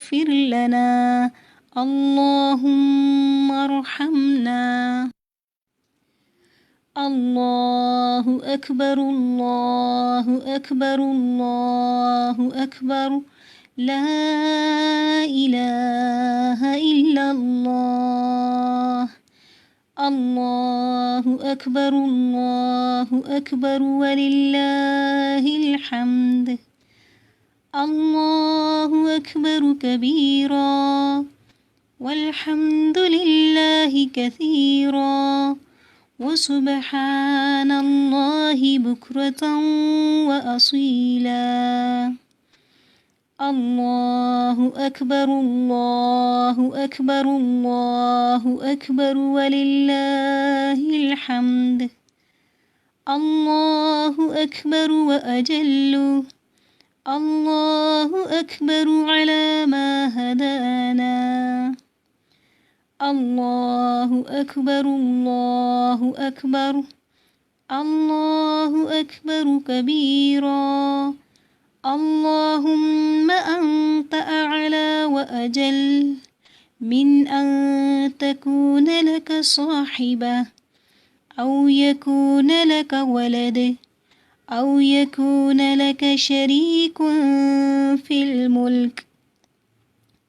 اغفر لنا اللهم ارحمنا اللہ اکبر اللہ اکبر اللہ اکبر لا الہ الا اللہ اللہ اکبر وللہ الحمد اللہ اکبر کبیرا والحمد للہ کثیرا وسبحان اللہ بکرة وأصیلا اللہ اکبر وللہ الحمد اللہ اکبر واجل اللہ اکبر علی ما ہدانا اللہ اکبر اللہ اکبر کبیرا اللهم أنت أعلى وأجل من أن تكون لك صاحبة أو يكون لك ولد أو يكون لك شريك في الملك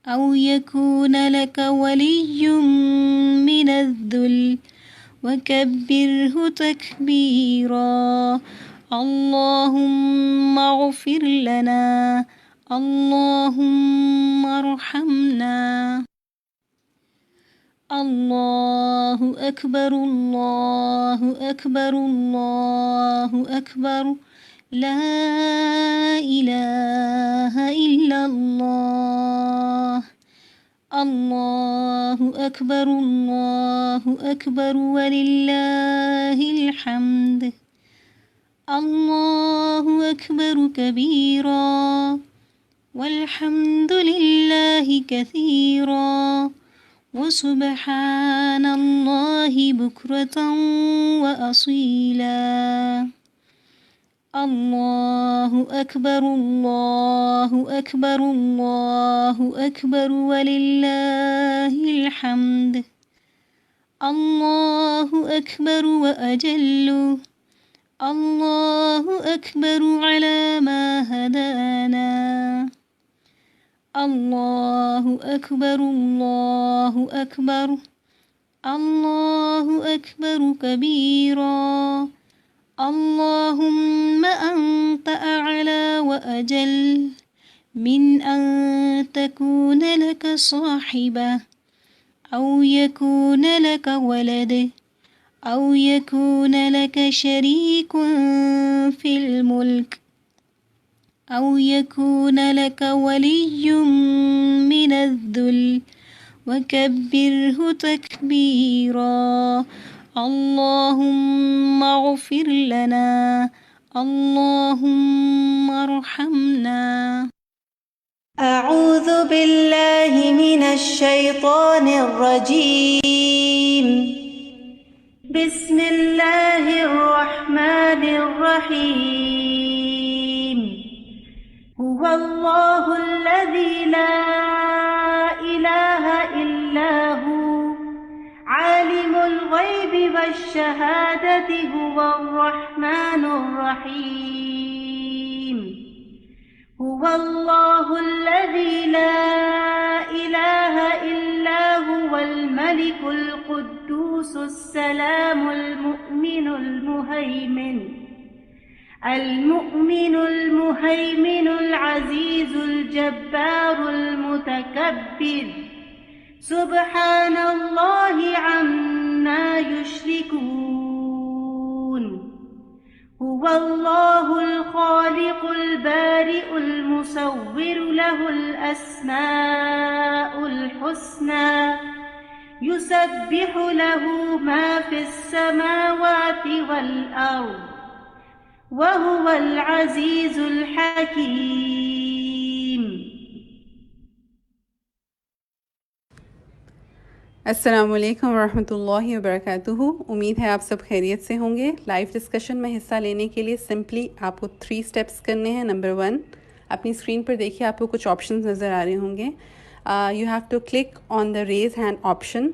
أو يكون لك ولي من الذل وكبره تكبيرا اللهم اغفر لنا اللهم ارحمنا اللہ اکبر لا الہ الا اللہ اللہ اکبر وللہ الحمد اللہ اکبر کبیرا والحمد للہ کثیرا وسبحان اللہ بکرة وأصیلا اللہ اکبر وللہ الحمد اللہ اکبر واجل اللہ اکبر علی ما ہدانا اللہ اکبر اللہ اکبر کبیرا اللهم أنت أعلى وأجل من أن تكون لك صاحبة أو يكون لك ولد أو يكون لك شريك في الملك أو يكون لك ولي من الذل وكبره تكبيرا اللهم اغفر لنا اللهم ارحمنا اعوذ باللہ من الشیطان الرجیم بسم اللہ الرحمن الرحیم هو اللہ الذی لا الہ الا هو عالم الغیب والشہادة هو الرحمن الرحیم هو اللہ الذی لا الہ الا هو الملك القدوس السلام المؤمن المهيمن العزيز الجبار المتكبر سبحان الله عما يشركون هو الله الخالق البارئ المصور له الأسماء الحسنى يسبح له ما في السماوات والأرض وهو العزيز الحكيم. السلام علیکم ورحمۃ اللہ وبرکاتہ. امید ہے آپ سب خیریت سے ہوں گے. لائیو ڈسکشن میں حصہ لینے کے لیے سمپلی آپ کو 3 اسٹیپس کرنے ہیں. نمبر 1، اپنی اسکرین پر دیکھیے آپ کو کچھ آپشنز نظر آ رہے ہوں گے. You have to click on the raise hand option.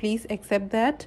please accept that.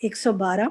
112.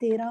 13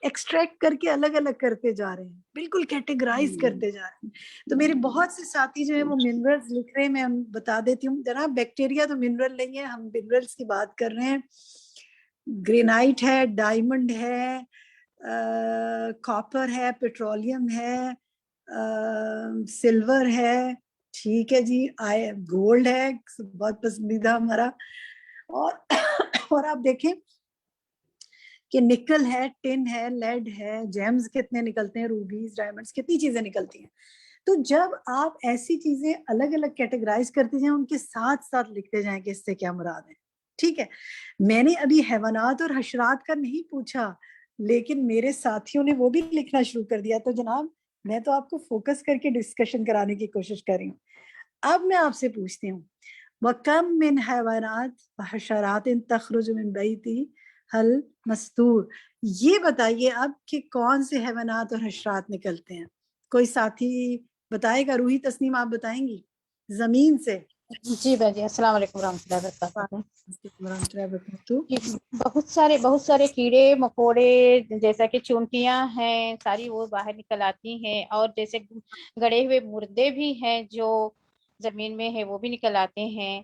extract کر کے الگ الگ کرتے جا رہے ہیں, بالکل کیٹیگرائز کرتے جا رہے ہیں. تو میرے بہت سے ساتھی جو ہے وہ منرلز لکھ رہے ہیں, میں بتا دیتی ہوں جناب. بیکٹیریا تو منرل نہیں ہے, ہم منرلز کی بات کر رہے ہیں. گرینائٹ ہے, ڈائمنڈ ہے, کاپر ہے, پیٹرولیم ہے, سلور ہے, ٹھیک ہے جی, گولڈ ہے بہت پسندیدہ ہمارا. اور آپ دیکھیں کہ نکل ہے, ٹن ہے, لیڈ ہے, جیمز کتنے نکلتے ہیں, روبیز, ڈائمنڈز, کتنی چیزیں نکلتی ہیں. تو جب آپ ایسی چیزیں الگ الگ کیٹیگرائز کرتے جائیں, ان کے ساتھ ساتھ لکھتے جائیں کہ اس سے کیا مراد ہے. ٹھیک ہے, میں نے ابھی حیوانات اور حشرات کا نہیں پوچھا, لیکن میرے ساتھیوں نے وہ بھی لکھنا شروع کر دیا. تو جناب میں تو آپ کو فوکس کر کے ڈسکشن کرانے کی کوشش کر رہی ہوں. اب میں آپ سے پوچھتی ہوں, وَكَمْ مِنْ حَيْوَانَاتٍ وَحَشَرَاتٍ تَخْرُجُ مِنْ بَيْتِهِ حل مستور. یہ بتائیے اب کہ کون سے حیوانات اور حشرات نکلتے ہیں. کوئی ساتھی بتائے گا؟ روحی تسنیم آپ بتائیں گی زمین سے. جی باجی, السلام علیکم ورحمۃ اللہ وبرکاتہ. بہت سارے کیڑے مکوڑے جیسا کہ چونٹیاں ہیں, ساری وہ باہر نکل آتی ہیں. اور جیسے گڑے ہوئے مردے بھی ہیں جو زمین میں ہے, وہ بھی نکل آتے ہیں.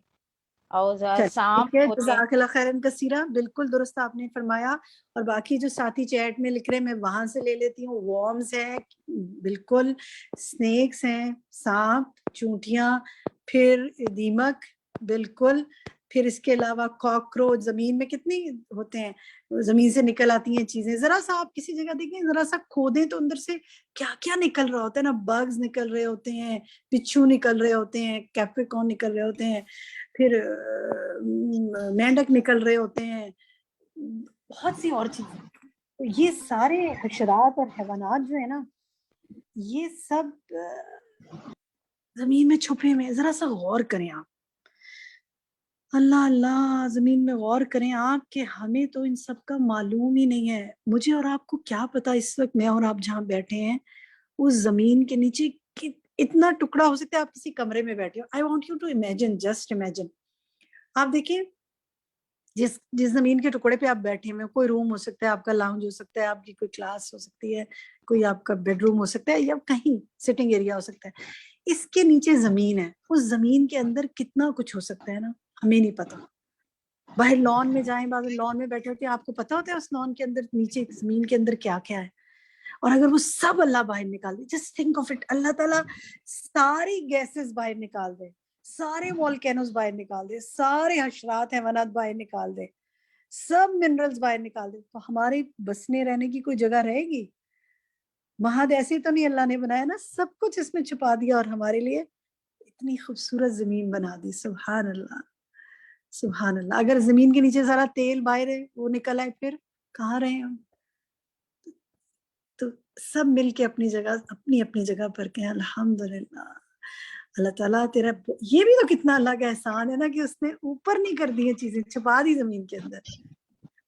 اور سانپ ہوتے ہیں. جزاک اللہ خیرن کثیرہ, بالکل درست آپ نے فرمایا. اور باقی جو ساتھی چیٹ میں لکھ رہے ہیں میں وہاں سے لے لیتی ہوں. وارمز ہیں, بالکل, سنیکس ہیں, سانپ, چونٹیاں, پھر دیمک, بالکل, پھر اس کے علاوہ کاکروچ. زمین میں کتنی ہوتے ہیں, زمین سے نکل آتی ہیں چیزیں. ذرا سا آپ کسی جگہ دیکھیں, ذرا سا کھودیں تو اندر سے کیا کیا نکل رہا ہوتا ہے نا. بگز نکل رہے ہوتے ہیں, بچھو نکل رہے ہوتے ہیں, کیپریکون نکل رہے ہوتے ہیں, پھر مینڈک نکل رہے ہوتے ہیں, بہت سی اور چیزیں. تو یہ سارے حشرات اور حیوانات جو ہے نا, یہ سب زمین میں چھپے ہوئے ہیں. ذرا سا غور کریں آپ, اللہ اللہ, زمین میں غور کریں آپ کہ ہمیں تو ان سب کا معلوم ہی نہیں ہے. مجھے اور آپ کو کیا پتا اس وقت میں اور آپ جہاں بیٹھے ہیں اس زمین کے نیچے اتنا ٹکڑا ہو سکتا ہے. آپ کسی کمرے میں بیٹھے ہو, I want you to imagine, just imagine. آپ دیکھیں جس زمین کے ٹکڑے پہ آپ بیٹھے ہیں, کوئی روم ہو سکتا ہے آپ کا, لاؤنج ہو سکتا ہے آپ کی, کوئی کلاس ہو سکتی ہے, کوئی آپ کا بیڈ روم ہو سکتا ہے, یا کہیں سٹنگ ایریا ہو سکتا ہے. اس کے نیچے زمین ہے, اس زمین کے اندر کتنا کچھ ہو سکتا ہے نا, ہمیں نہیں پتا. باہر لان میں جائیں, بعض لان میں بیٹھے ہوتے ہیں, آپ کو پتا ہوتا ہے اس لان کے اندر نیچے زمین کے اندر کیا کیا ہے. اور اگر وہ سب اللہ باہر نکال دے, جسٹ تھنک آف اٹ, اللہ تعالیٰ ساری گیسز باہر نکال دے, سارے والکینوز باہر نکال دے, سارے حشرات حیوانات باہر نکال دے, سب منرلز باہر نکال دے, تو ہمارے بسنے رہنے کی کوئی جگہ رہے گی؟ مہد ایسے تو نہیں اللہ نے بنایا نا, سب کچھ اس میں چھپا دیا اور ہمارے لیے اتنی خوبصورت زمین بنا دی. سبحان اللہ, سبحان اللہ. اگر زمین کے نیچے ذرا تیل باہر ہے, وہ نکل آئے, پھر کہاں رہے ہم؟ تو سب مل کے اپنی جگہ, اپنی اپنی جگہ پر کہیں الحمدللہ. اللہ تعالیٰ تیرا یہ بھی تو کتنا اللہ کا احسان ہے نا کہ اس نے اوپر نہیں کر دی یہ چیزیں, چھپا دی زمین کے اندر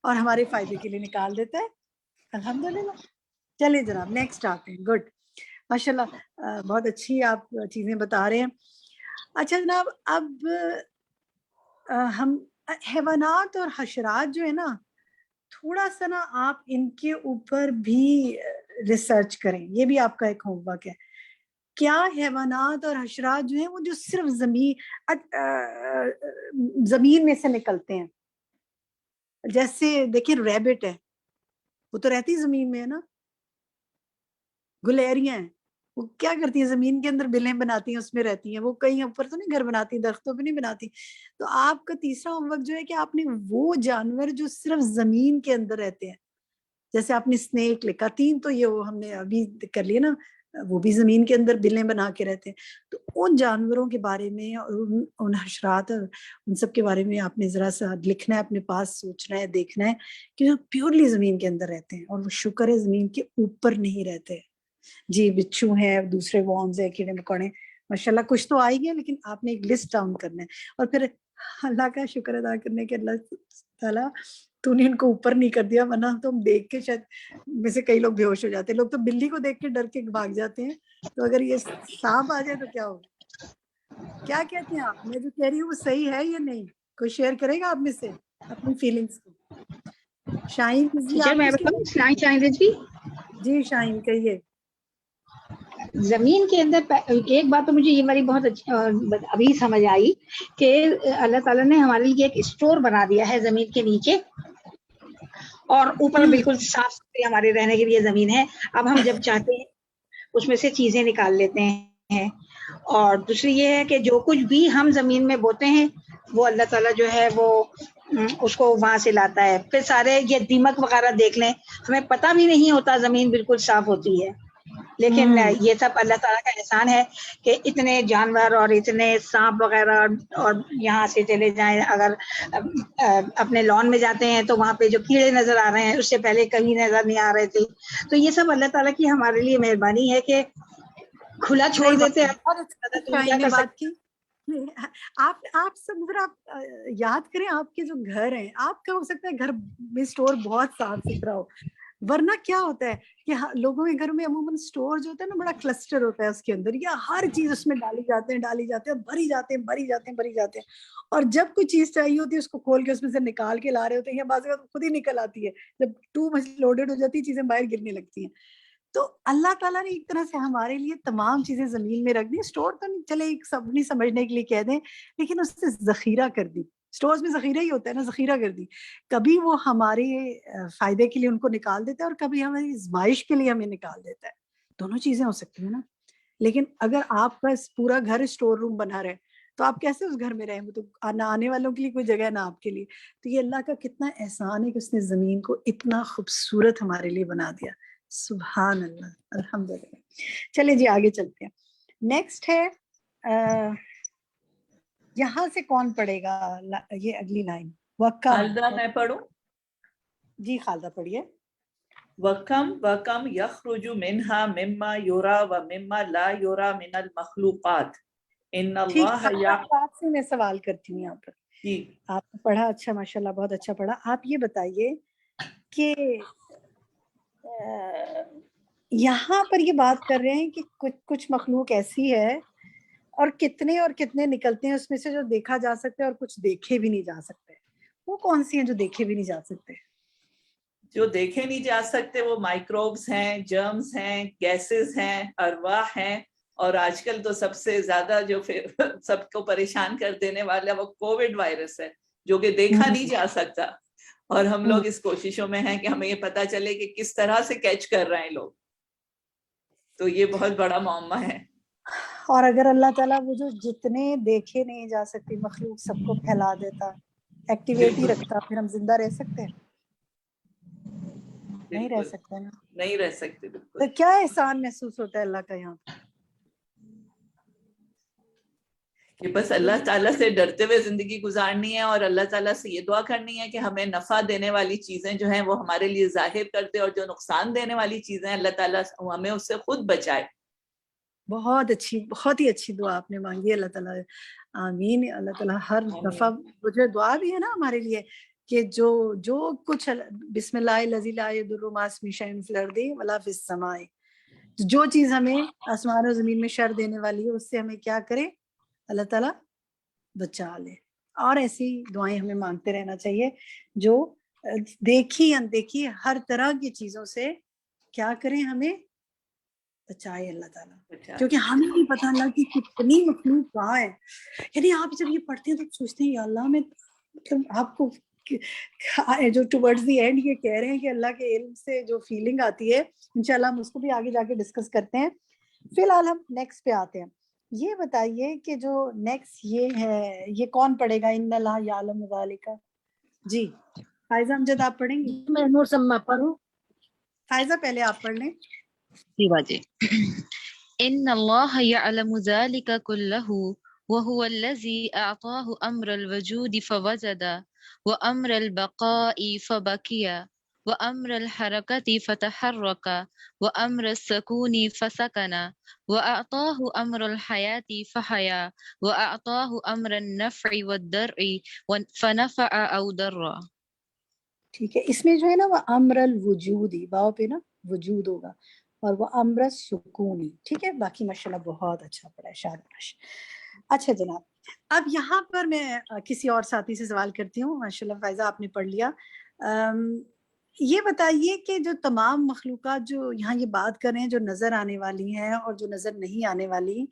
اور ہمارے فائدے کے لیے نکال دیتا ہے. الحمدللہ. چلے جناب نیکسٹ آتے ہیں. گڈ, ماشاءاللہ, بہت اچھی آپ چیزیں بتا رہے ہیں. اچھا جناب, اب ہم حیوانات اور حشرات جو ہے نا, تھوڑا سا نا آپ ان کے اوپر بھی ریسرچ کریں. یہ بھی آپ کا ایک ہوم ورک ہے. کیا حیوانات اور حشرات جو ہیں وہ جو صرف زمین میں سے نکلتے ہیں, جیسے دیکھیں ریبٹ ہے, وہ تو رہتی زمین میں ہے نا. گلیریاں ہیں, وہ کیا کرتی ہیں, زمین کے اندر بلیں بناتی ہیں, اس میں رہتی ہیں. وہ کہیں اوپر تو نہیں گھر بناتی, درختوں پہ نہیں بناتی. تو آپ کا تیسرا ہوم ورک جو ہے کہ آپ نے وہ جانور جو صرف زمین کے اندر رہتے ہیں, جیسے آپ نے سنیک لکھا, 3 تو یہ وہ ہم نے ابھی کر لیے نا, وہ بھی زمین کے اندر بلیں بنا کے رہتے ہیں. تو ان جانوروں کے بارے میں اور ان حشرات اور ان سب کے بارے میں آپ نے ذرا سا لکھنا ہے, اپنے پاس سوچنا ہے, دیکھنا ہے کہ جو پیورلی زمین کے اندر رہتے ہیں, اور وہ شکر ہے زمین کے اوپر نہیں رہتے. جی, بچھو ہیں, دوسرے وارمز ہیں, کیڑے مکوڑے, ماشاءاللہ کچھ تو آئی گیا, لیکن آپ نے ایک لسٹ ڈاؤن کرنا ہے. اور پھر اللہ کا شکر ادا کرنے کے, اللہ تعالیٰ تو نے ان کو اوپر نہیں کر دیا, ورنہ تو ہم دیکھ کے شاید میں سے کئی لوگ بے ہوش ہو جاتے ہیں. لوگ تو بلی کو دیکھ کے ڈر کے بھاگ جاتے ہیں, تو اگر یہ سانپ آ جائے تو کیا ہوگا؟ کیا کہتے ہیں آپ؟ میں جو کہہ رہی ہوں وہ صحیح ہے یا نہیں؟ کوئی شیئر کرے گا آپ میں سے اپنی فیلنگس کو؟ شاہین جی ٹھیک ہے آپ میں اس کے بتاؤں شاہین رضوی. جی شاہین کہیے. زمین کے اندر ایک بات تو مجھے یہ والی بہت اچھی ابھی سمجھ آئی کہ اللہ تعالیٰ نے ہمارے لیے ایک اسٹور بنا دیا ہے زمین کے نیچے, اور اوپر بالکل صاف ستھری ہمارے رہنے کے لیے زمین ہے. اب ہم جب چاہتے ہیں اس میں سے چیزیں نکال لیتے ہیں. اور دوسری یہ ہے کہ جو کچھ بھی ہم زمین میں بوتے ہیں وہ اللہ تعالیٰ جو ہے وہ اس کو وہاں سے لاتا ہے. پھر سارے یہ دیمک وغیرہ دیکھ لیں, ہمیں پتہ بھی نہیں ہوتا زمین بالکل صاف ہوتی ہے, لیکن یہ سب اللہ تعالیٰ کا احسان ہے کہ اتنے جانور اور اتنے سانپ وغیرہ, اور یہاں سے چلے جائیں اگر اپنے لان میں جاتے ہیں تو وہاں پہ جو کیڑے نظر آ رہے ہیں اس سے پہلے کبھی نظر نہیں آ رہے تھے. تو یہ سب اللہ تعالیٰ کی ہمارے لیے مہربانی ہے کہ کھلا چھوڑ دیتے ہیں. بہت اچھا شاہین نے بات کی. آپ سب ذرا یاد کریں آپ کے جو گھر ہیں, آپ کا ہو سکتا ہے گھر میں اسٹور بہت صاف ستھرا ہو, ورنہ کیا ہوتا ہے کہ لوگوں کے گھروں میں عموماً اسٹور جو ہوتا ہے نا بڑا کلسٹر ہوتا ہے اس کے اندر, یا ہر چیز اس میں ڈالی جاتے ہیں بھری جاتے ہیں, اور جب کوئی چیز چاہیے ہوتی ہے اس کو کھول کے اس میں سے نکال کے لا رہے ہوتے ہیں, یا بعض اوقات خود ہی نکل آتی ہے جب ٹو مچ لوڈیڈ ہو جاتی ہے, چیزیں باہر گرنے لگتی ہیں. تو اللہ تعالیٰ نے ایک طرح سے ہمارے لیے تمام چیزیں زمین میں رکھ دی. اسٹور تو نہیں, چلے ایک سب نہیں سمجھنے کے لیے کہہ دیں, لیکن اس سے ذخیرہ کر دی. اسٹورز میں ذخیرہ ہی ہوتا ہے نا, ذخیرہ کر دی. کبھی وہ ہمارے فائدے کے لیے ان کو نکال دیتا ہے, اور کبھی ہماری آزمائش کے لیے ہمیں نکال دیتا ہے. دونوں چیزیں ہو سکتی ہیں نا. لیکن اگر آپ کا پورا گھر اسٹور روم بنا رہے تو آپ کیسے اس گھر میں رہیں, وہ تو آنے والوں کے لیے کوئی جگہ نہ آپ کے لیے. تو یہ اللہ کا کتنا احسان ہے کہ اس نے زمین کو اتنا خوبصورت ہمارے لیے بنا دیا. سبحان اللہ, الحمدللہ. چلے جی آگے چلتے ہیں. نیکسٹ ہے یہاں سے کون پڑھے گا یہ اگلی لائن؟ وکم. خالدہ میں پڑھوں؟ جی خالدہ پڑھیے. وکم یخرج منہا مما یورا و مما لا یورا من المخلوقات ان اللہ آپ سے میں سوال کرتی ہوں یہاں پر. جی آپ نے پڑھا, اچھا ماشاءاللہ بہت اچھا پڑھا. آپ یہ بتائیے کہ یہاں پر یہ بات کر رہے ہیں کہ کچھ مخلوق ایسی ہے اور کتنے نکلتے ہیں اس میں سے جو دیکھا جا سکتے اور کچھ دیکھے بھی نہیں جا سکتے. وہ کون سی ہیں جو دیکھے بھی نہیں جا سکتے؟ جو دیکھے نہیں جا سکتے وہ مائکروبس ہیں, جرمز ہیں, گیسز ہیں, ارواح ہیں, اور آج کل تو سب سے زیادہ جو سب کو پریشان کر دینے والا وہ کووڈ وائرس ہے جو کہ دیکھا نہیں جا سکتا, اور ہم لوگ اس کوششوں میں ہیں کہ ہمیں یہ پتا چلے کہ کس طرح سے کیچ کر رہے ہیں لوگ. تو یہ بہت بڑا معمہ ہے. اور اگر اللہ تعالیٰ وہ جو جتنے دیکھے نہیں جا سکتی مخلوق سب کو پھیلا دیتا, ایکٹیویٹ ہی رکھتا, پھر ہم زندہ رہ سکتے ہیں؟ نہیں رہ سکتے نا, نہیں رہ سکتے. تو کیا احسان محسوس ہوتا ہے اللہ کا یہاں کہ بس اللہ تعالیٰ سے ڈرتے ہوئے زندگی گزارنی ہے, اور اللہ تعالیٰ سے یہ دعا کرنی ہے کہ ہمیں نفع دینے والی چیزیں جو ہیں وہ ہمارے لیے ظاہر کر دے, اور جو نقصان دینے والی چیزیں اللہ تعالیٰ ہمیں اس سے خود بچائے. بہت ہی اچھی دعا آپ نے مانگی. اللہ تعالیٰ آمین. اللہ تعالیٰ ہر دفعہ جو دعا بھی ہے نا ہمارے لیے کہ جو کچھ بسم اللہ الذی لا یضر مع اسمہ شیء فی الارض ولا فی السماء, جو چیز ہمیں آسمان و زمین میں شر دینے والی ہے اس سے ہمیں کیا کرے اللہ تعالیٰ بچا لے. اور ایسی دعائیں ہمیں مانگتے رہنا چاہیے جو دیکھی اندیکھی ہر طرح کی چیزوں سے کیا کریں, ہمیں بچائے اللہ تعالیٰ, کیونکہ ہمیں نہیں پتہ اللہ کی کتنی مخلوق کہاں ہے. یعنی آپ جب یہ پڑھتے ہیں تو سوچتے ہیں یا اللہ میں مطلب آپ کو جو ٹورڈز دی اینڈ یہ کہہ رہے ہیں کہ اللہ کے علم سے جو فیلنگ آتی ہے, انشاءاللہ ہم اس کو بھی آگے جا کے ڈسکس کرتے ہیں. فی الحال ہم نیکسٹ پہ آتے ہیں. یہ بتائیے کہ جو نیکسٹ یہ ہے یہ کون پڑھے گا؟ ان اللہ یعلم ذالک. جی فائزہ امجد آپ پڑھیں گی؟ میں نور سما پڑھوں. فائزہ پہلے آپ پڑھ لیں. جی باجی. ان اللہ یعلم ذالک کلہ وهو الذی اعطاه امر الوجود فوجد وامر البقاء فبقي وامر الحرکة فتحرك وامر السکون فسکن واعطاه امر الحیاة فحیا واعطاه امر النفع والدرء فنفع او ضر. ٹھیک ہے, اس میں جو ہے نا وہ امر الوجود ہی واو پہ نا وجود ہوگا, اور وہ امر سکونی. ٹھیک ہے, باقی ماشاءاللہ بہت اچھا پڑھا ہے, شاباش. اچھا جناب, اب یہاں پر میں کسی اور ساتھی سے سوال کرتی ہوں. ماشاءاللہ فائزہ آپ نے پڑھ لیا. یہ بتائیے کہ جو تمام مخلوقات جو یہاں یہ بات کر رہے ہیں، جو نظر آنے والی ہیں اور جو نظر نہیں آنے والی،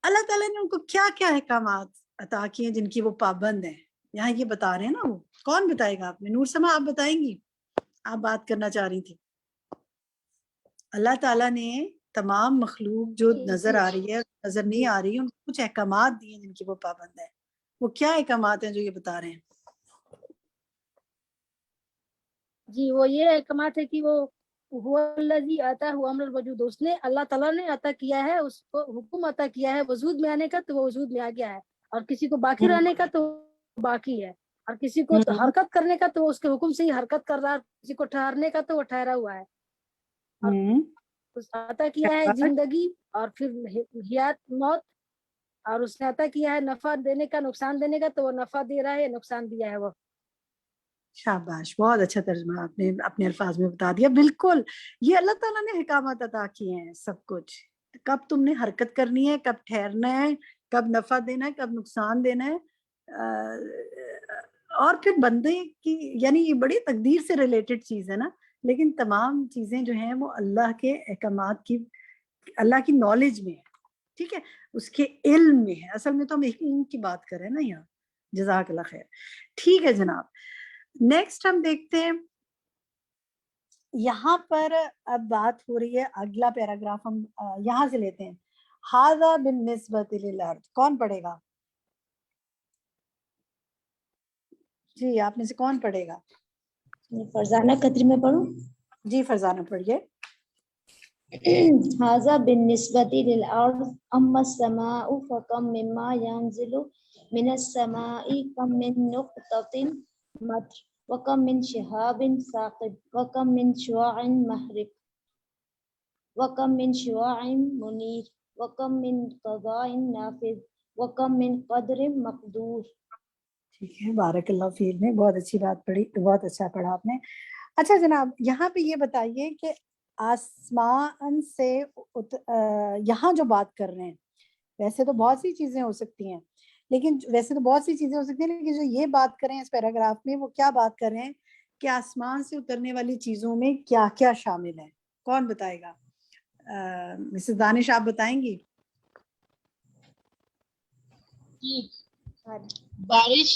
اللہ تعالیٰ نے ان کو کیا کیا احکامات عطا کیے جن کی وہ پابند ہیں؟ یہاں یہ بتا رہے ہیں نا، وہ کون بتائے گا؟ آپ میں نور سما آپ بتائیں گی؟ آپ بات کرنا چاہ رہی تھی. اللہ تعالیٰ نے تمام مخلوق جو نظر آ رہی ہے نظر نہیں آ رہی، ان کو کچھ احکامات دیے جن کی وہ پابند ہے. وہ کیا احکامات ہیں جو یہ بتا رہے ہیں؟ جی وہ یہ احکامات ہے کہ وہ الذی آتا ہوا امر الوجود، اس نے اللہ تعالیٰ نے عطا کیا ہے، اس کو حکم عطا کیا ہے وجود میں آنے کا تو وہ وجود میں آ گیا ہے، اور کسی کو باقی رہنے کا تو باقی ہے، اور کسی کو حرکت کرنے کا تو وہ اس کے حکم سے ہی حرکت کر رہا ہے، کسی کو ٹھہرنے کا تو وہ ٹھہرا ہوا ہے، اور اس نے عطا کیا ہے زندگی اور پھر حیات موت، اور اس نے عطا کیا ہے نفع دینے کا نقصان دینے کا تو وہ نفع دے رہا ہے، نقصان دیا ہے وہ. شاباش، بہت اچھا ترجمہ آپ نے اپنے الفاظ میں بتا دیا. بالکل یہ اللہ تعالیٰ نے احکامات عطا کیے ہیں، سب کچھ. کب تم نے حرکت کرنی ہے، کب ٹھہرنا ہے، کب نفع دینا ہے، کب نقصان دینا ہے، اور پھر بندے کی، یعنی یہ بڑی تقدیر سے ریلیٹڈ چیز ہے نا، لیکن تمام چیزیں جو ہیں وہ اللہ کے احکامات کی، اللہ کی نالج میں ہے، ٹھیک ہے، اس کے علم میں ہے. اصل میں تو ہم علم کی بات کر رہے ہیں نا یہاں. جزاک اللہ خیر. ٹھیک ہے جناب، نیکسٹ ہم دیکھتے ہیں یہاں پر. اب بات ہو رہی ہے، اگلا پیراگراف ہم یہاں سے لیتے ہیں. ھذا بالنسبۃ للارض، کون پڑھے گا؟ جی آپ میں سے کون پڑھے گا؟ فرزانہ قدری میں پڑھوں؟ جی فرزانہ پڑھیے. ھذا بالنسبۃ للارض اما السماء فکم مما ينزل من السماء کم من نقطۃ مطر وکم من شہاب ثاقب وکم من شعاع محرق وکم من شعاع منیر وکم من قضاء نافذ وکم من قدر مقدور. ٹھیک ہے، بارک اللہ فیک نے بہت اچھی بات پڑھی، بہت اچھا پڑھا آپ نے. اچھا جناب، یہاں پہ یہ بتائیے کہ آسمان سے یہاں جو بات کر رہے ہیں، ویسے تو بہت سی چیزیں ہو سکتی ہیں، لیکن جو یہ بات کر رہے ہیں اس پیراگراف میں، وہ کیا بات کر رہے ہیں کہ آسمان سے اترنے والی چیزوں میں کیا کیا شامل ہے؟ کون بتائے گا؟ مسز دانش آپ بتائیں گی؟ بارش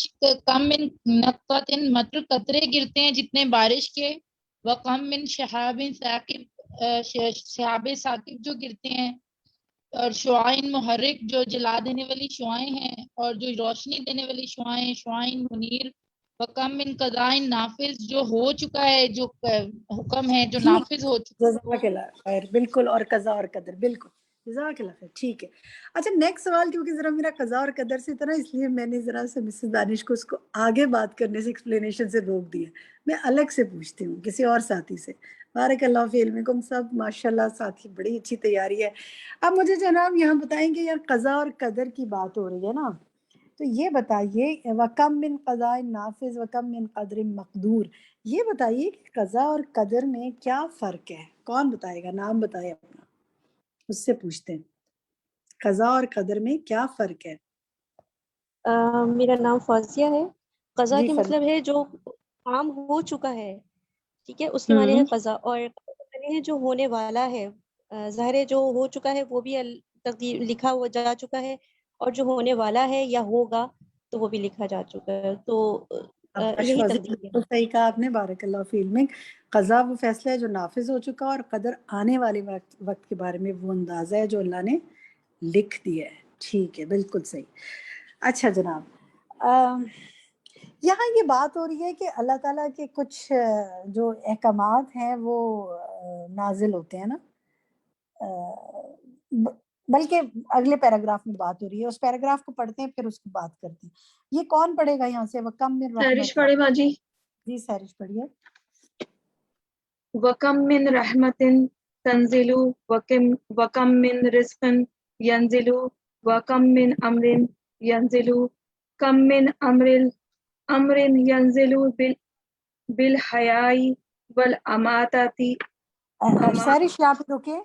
کم من نقطۃ مطر، قطرے گرتے ہیں جتنے بارش کے، وکم من شہاب ثاقب، شہاب ثاقب جو گرتے ہیں، اور شعاعین محرک جو جلا دینے والی شعاعیں ہیں، اور جو روشنی دینے والی شعاعیں، شعاعین منیر، وکم من قضاء نافذ جو ہو چکا ہے، جو حکم ہے جو نافذ ہو چکا ہے. جزاک اللہ خیر، بالکل، اور قضا اور قدر، بالکل جزاک اللہ خیر. ٹھیک ہے، اچھا نیکسٹ سوال، کیونکہ ذرا میرا قضا اور قدر سے تھا نا، اس لیے میں نے ذرا سے مسز دانش کو اس کو آگے بات کرنے سے، ایکسپلینیشن سے روک دیا. میں الگ سے پوچھتی ہوں کسی اور ساتھی سے. بارک اللہ فی علمکم، سب ماشاءاللہ ساتھی بڑی اچھی تیاری ہے. اب مجھے جناب یہاں بتائیں گے، یار قضا اور قدر کی بات ہو رہی ہے نا، تو یہ بتائیے وَكَم مِّن قَضَاءٍ نَافِذٍ وَكَم مِّن قَدْرٍ مَقْدُورٍ، یہ بتائیے کہ قضا اور قدر میں کیا فرق ہے؟ کون بتائے گا؟ نام بتائے اپنا، اس سے پوچھتے ہیں قضا اور قدر میں کیا فرق ہے. میرا نام فوزیہ ہے. قضا جی کے مطلب ہے جو کام ہو چکا ہے، ٹھیک ہے، اس کے معنی ہے قضا، اور معنی ہے جو ہونے والا ہے. ظاہر ہے جو ہو چکا ہے وہ بھی تقدیر لکھا ہوا جا چکا ہے، اور جو ہونے والا ہے یا ہوگا تو وہ بھی لکھا جا چکا ہے. تو یہی تقدیر ہے. صحیح کہا آپ نے، بارک اللہ فی علمک. قضا وہ فیصلہ ہے جو نافذ ہو چکا، اور قدر آنے والے وقت کے بارے میں وہ اندازہ ہے جو اللہ نے لکھ دیا ہے. ٹھیک ہے، بالکل صحیح. اچھا جناب، یہاں یہ بات ہو رہی ہے کہ اللہ تعالیٰ کے کچھ جو احکامات ہیں وہ نازل ہوتے ہیں نا، بلکہ اگلے پیراگراف میں بات ہو رہی ہے، اس پیراگراف کو پڑھتے ہیں پھر اس کی بات کرتے ہیں. یہ کون پڑھے گا یہاں سے؟ وَكَم مِّن سہرش رحمت، پڑھے باجی. جی سہرش پڑھیے. وَكَم مِّن رحمتٍ تنزل وَكَم مِّن رزق ينزل وَكَم مِّن امر ينزل كم من امر ينزل بالحیاء والاماتۃ. سہرش یہاں پہ رکے،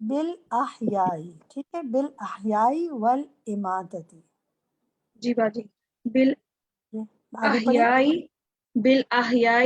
بالاحیاء، ٹھیک ہے، بالاحیاء والاماتۃ. جی باجی. بالاحیاء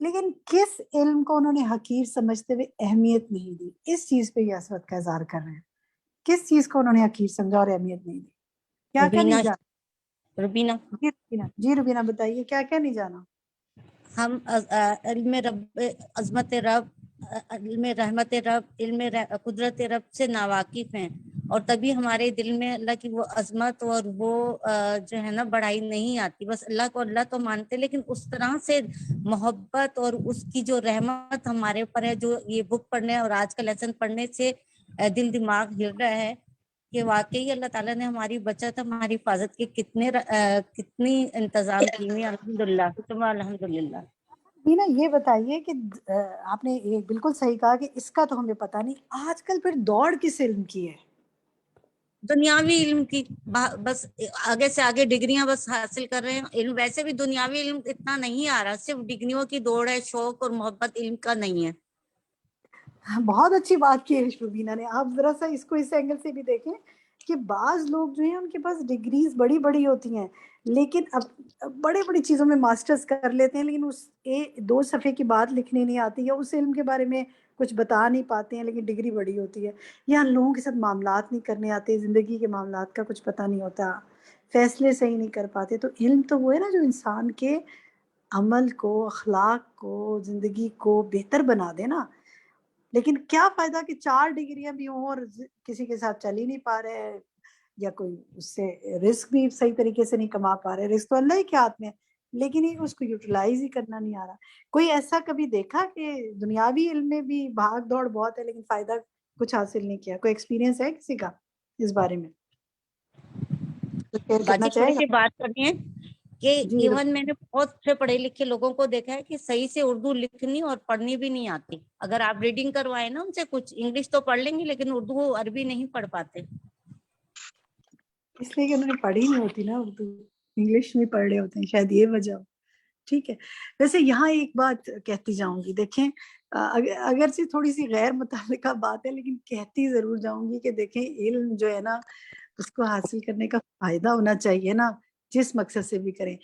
لیکن کس علم کو انہوں نے حقیر سمجھتے ہوئے اہمیت نہیں دی؟ اس چیز پہ یہ اسود کا اظہار کر رہے ہیں. کس چیز کو انہوں نے حقیر سمجھا اور اہمیت نہیں دی؟ کیا کیا نہیں جانا؟ جی روبینہ بتائیے کیا کیا نہیں جانا؟ ہم علم رب، عظمت رب، علم رحمت رب، علم قدرت رب سے ناواقف ہیں، اور تبھی ہمارے دل میں اللہ کی وہ عظمت اور وہ جو ہے نا بڑائی نہیں آتی. بس اللہ کو اللہ تو مانتے، لیکن اس طرح سے محبت اور اس کی جو رحمت ہمارے اوپر ہے، جو یہ بک پڑھنے اور آج کا لیسن پڑھنے سے دل دماغ ہل رہا ہے کہ واقعی اللہ تعالیٰ نے ہماری بچت، ہماری حفاظت کے کتنی انتظام کی ہوئی. الحمدللہ ثم الحمدللہ. بینا یہ بتائیے کہ آپ نے یہ بالکل صحیح کہا کہ اس کا تو ہمیں پتہ نہیں، آج کل پھر دوڑ کس علم کی ہے؟ دنیاوی علم کی. بس آگے سے آگے ڈگریاں بس حاصل کر رہے ہیں. علم ویسے بھی دنیاوی علم اتنا نہیں آ رہا، صرف ڈگریوں کی دوڑ ہے، شوق اور محبت علم کا نہیں ہے. بہت اچھی بات کی ہے شبینہ نے. آپ ذرا سا اس کو اس اینگل سے بھی دیکھیں کہ بعض لوگ جو ہیں ان کے پاس ڈگریز بڑی بڑی ہوتی ہیں، لیکن اب بڑے بڑی چیزوں میں ماسٹرز کر لیتے ہیں، لیکن اس 2 صفحے کی بات لکھنی نہیں آتی، یا اس علم کے بارے میں کچھ بتا نہیں پاتے ہیں، لیکن ڈگری بڑی ہوتی ہے. یا لوگوں کے ساتھ معاملات نہیں کرنے آتے، زندگی کے معاملات کا کچھ پتہ نہیں ہوتا، فیصلے صحیح نہیں کر پاتے. تو علم تو وہ ہے نا جو انسان کے عمل کو، اخلاق کو، زندگی کو بہتر بنا دے نا. لیکن کیا فائدہ کہ 4 ڈگریاں بھی ہوں اور کسی کے ساتھ چل ہی نہیں پا رہے، یا کوئی اس سے رزق بھی صحیح طریقے سے نہیں کما پا رہے. رزق تو اللہ ہی کے ہاتھ میں، لیکن اس کو یوٹیلائز ہی کرنا نہیں آ رہا. کوئی ایسا کبھی دیکھا کہ دنیاوی علم میں بھی بھاگ دوڑ بہت ہے لیکن فائدہ کچھ حاصل نہیں کیا؟ کوئی ایکسپیرینس ہے کسی کا اس بارے میں؟ باجی تھوڑی سی بات کرنی ہے کہ جی ایون میں نے بہت سے پڑھے لکھے لوگوں کو دیکھا ہے کہ صحیح سے اردو لکھنی اور پڑھنی بھی نہیں آتی. اگر آپ ریڈنگ کروائے نا ان سے، کچھ انگلش تو پڑھ لیں گے لیکن اردو عربی نہیں پڑھ پاتے. اس لیے کہ انہوں نے پڑھی نہیں ہوتی نا اردو، انگلش میں پڑھ رہے ہوتے ہیں، شاید یہ وجہ ہو. ٹھیک ہے. ویسے یہاں ایک بات کہتی جاؤں گی، دیکھیں اگرچہ تھوڑی سی غیر متعلقہ بات ہے لیکن کہتی ضرور جاؤں گی کہ دیکھیں علم جو ہے نا اس کو حاصل کرنے کا فائدہ ہونا چاہیے نا، جس مقصد سے بھی کریں.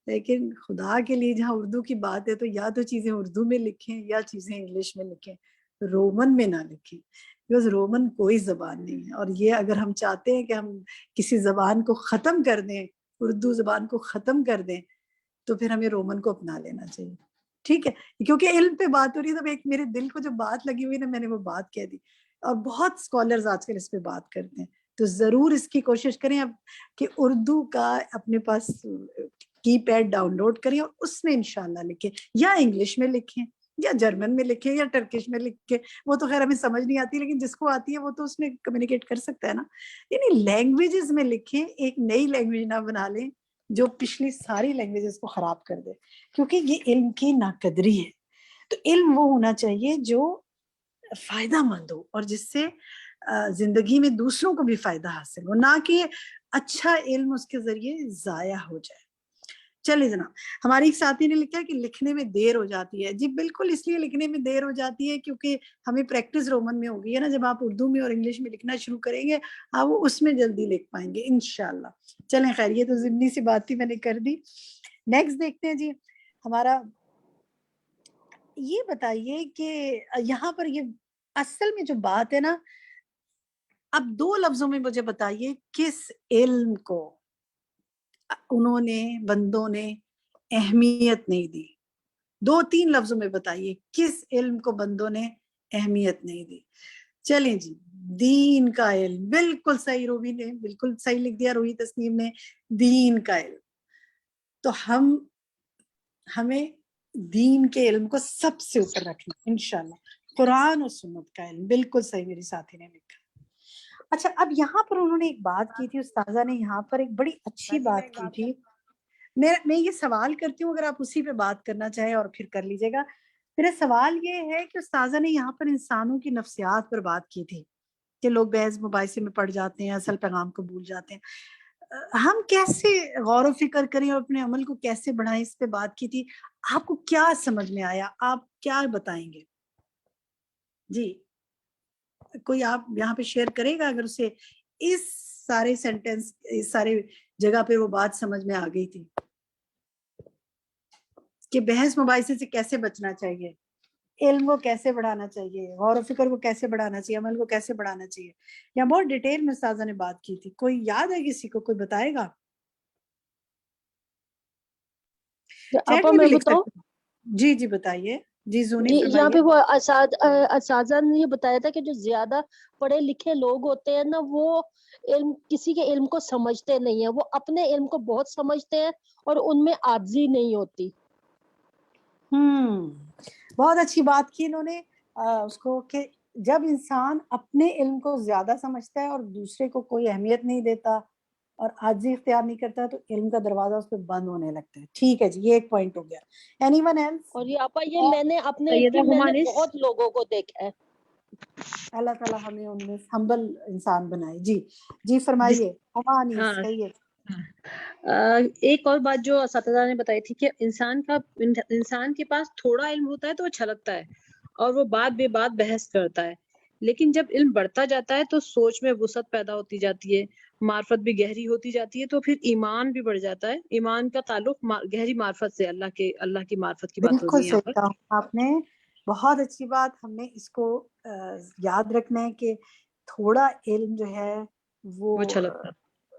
لیکن خدا کے لیے جہاں اردو کی بات ہے تو یا تو چیزیں اردو میں لکھیں یا چیزیں انگلش میں لکھیں، رومن میں نہ لکھیں، بیکاز رومن کوئی زبان نہیں ہے. اور یہ اگر ہم چاہتے ہیں کہ ہم کسی زبان کو ختم کر دیں، اردو زبان کو ختم کر دیں، تو پھر ہمیں رومن کو اپنا لینا چاہیے. ٹھیک ہے، کیونکہ علم پہ بات ہو رہی ہے تو ایک میرے دل کو جو بات لگی ہوئی نا میں نے وہ بات کہہ دی. اور بہت اسکالرز آج کل اس پہ بات کرتے ہیں، تو ضرور اس کی کوشش کریں اب کہ اردو کا اپنے پاس کی پیڈ ڈاؤن لوڈ کریں اور اس میں انشاءاللہ لکھیں، یا انگلش میں لکھیں یا جرمن میں لکھیں یا ٹرکش میں لکھیں. وہ تو خیر ہمیں سمجھ نہیں آتی، لیکن جس کو آتی ہے وہ تو اس میں کمیونیکیٹ کر سکتا ہے نا. یعنی لینگویجز میں لکھیں، ایک نئی لینگویج نہ بنا لیں جو پچھلی ساری لینگویجز کو خراب کر دے، کیونکہ یہ علم کی ناقدری ہے. تو علم وہ ہونا چاہیے جو فائدہ مند ہو اور جس سے زندگی میں دوسروں کو بھی فائدہ حاصل ہو، نہ کہ اچھا علم اس کے ذریعے ضائع ہو جائے. چلے جناب، ہماری ایک ساتھی نے لکھا ہے کہ لکھنے میں دیر ہو جاتی ہے. جی بالکل، اس لیے لکھنے میں دیر ہو جاتی ہے کیونکہ ہمیں پریکٹس رومن میں ہوگی ہے نا. جب آپ اردو میں اور انگلش میں لکھنا شروع کریں گے آپ اس میں جلدی لکھ پائیں گے انشاءاللہ. چلیں خیر، یہ تو ضمنی سی بات تھی میں نے کر دی. نیکسٹ دیکھتے ہیں جی. ہمارا یہ بتائیے کہ یہاں پر یہ اصل میں جو بات ہے نا، اب 2 لفظوں میں مجھے بتائیے کس علم کو انہوں نے، بندوں نے اہمیت نہیں دی. 2-3 لفظوں میں بتائیے کس علم کو بندوں نے اہمیت نہیں دی. چلیں جی، دین کا علم. بالکل صحیح، روبی نے بالکل صحیح لکھ دیا، روحی تسنیم نے، دین کا علم. تو ہمیں دین کے علم کو سب سے اوپر رکھنا انشاءاللہ. قرآن و سنت کا علم، بالکل صحیح میری ساتھی نے لکھا. اچھا، اب یہاں پر انہوں نے ایک بات کی تھی، استاذہ نے یہاں پر ایک بڑی اچھی بات کی تھی. میں یہ سوال کرتی ہوں، اگر آپ اسی پہ بات کرنا چاہیں اور پھر کر لیجیے گا. میرا سوال یہ ہے کہ استاذہ نے یہاں پر انسانوں کی نفسیات پر بات کی تھی کہ لوگ بحث مباحثے میں پڑ جاتے ہیں، اصل پیغام کو بھول جاتے ہیں. ہم کیسے غور و فکر کریں اور اپنے عمل کو کیسے بڑھائیں، اس پہ بات کی تھی. آپ کو کیا سمجھ میں آیا؟ آپ کیا بتائیں گے؟ جی کوئی آپ یہاں پہ شیئر کرے گا اگر اسے اس سارے سینٹینس، اس سارے جگہ پہ وہ بات سمجھ میں آ گئی تھی؟ کہ بحث مباحثے سے کیسے بچنا چاہیے، علم کو کیسے بڑھانا چاہیے، غور و فکر کو کیسے بڑھانا چاہیے، عمل کو کیسے بڑھانا چاہیے. یہاں بہت ڈیٹیل میں استاذہ نے بات کی تھی. کوئی یاد ہے کسی کو؟ کوئی بتائے گا؟ چیٹ آپا میں بھی میں لکھ بتاؤں؟ سکتے ہیں. جی جی بتائیے. جی زونی جی یہاں پہ فرمائیے. وہ اساتذہ نے یہ بتایا تھا کہ جو زیادہ پڑھے لکھے لوگ ہوتے ہیں نا وہ کسی کے علم کو سمجھتے نہیں ہیں، وہ اپنے علم کو بہت سمجھتے ہیں اور ان میں عاجزی نہیں ہوتی. بہت اچھی بات کی انہوں نے اس کو، کہ جب انسان اپنے علم کو زیادہ سمجھتا ہے اور دوسرے کو کوئی اہمیت نہیں دیتا اور عاجزی اختیار نہیں کرتا تو علم کا دروازہ اس پہ بند ہونے لگتا ہے. ٹھیک ہے جی، یہ ایک پوائنٹ ہو گیا. Anyone else? اور یہ آپا یہ میں نے اپنے سیدہ میں نے ہمانس، بہت لوگوں کو دیکھا ہے. اللہ تعالیٰ ہمیں ان میں ہمبل انسان بنائے. جی جی فرمائیے. ہاں ہمانیس کہیے. ایک اور بات جو اساتذہ نے بتائی تھی کہ انسان کے پاس تھوڑا علم ہوتا ہے تو وہ چھلکتا ہے اور وہ بات بے بات بحث کرتا ہے، لیکن جب علم بڑھتا جاتا ہے تو سوچ میں وسعت پیدا ہوتی جاتی ہے، معرفت بھی گہری ہوتی جاتی ہے، تو پھر ایمان بھی بڑھ جاتا ہے. ایمان کا تعلق گہری معرفت سے، اللہ کی معرفت کی بات ہو بالکل رہی ہے یہاں صحیح پر. کہا آپ نے. بہت اچھی بات. ہم نے اس کو یاد رکھنا ہے کہ تھوڑا علم جو ہے وہ چھلکتا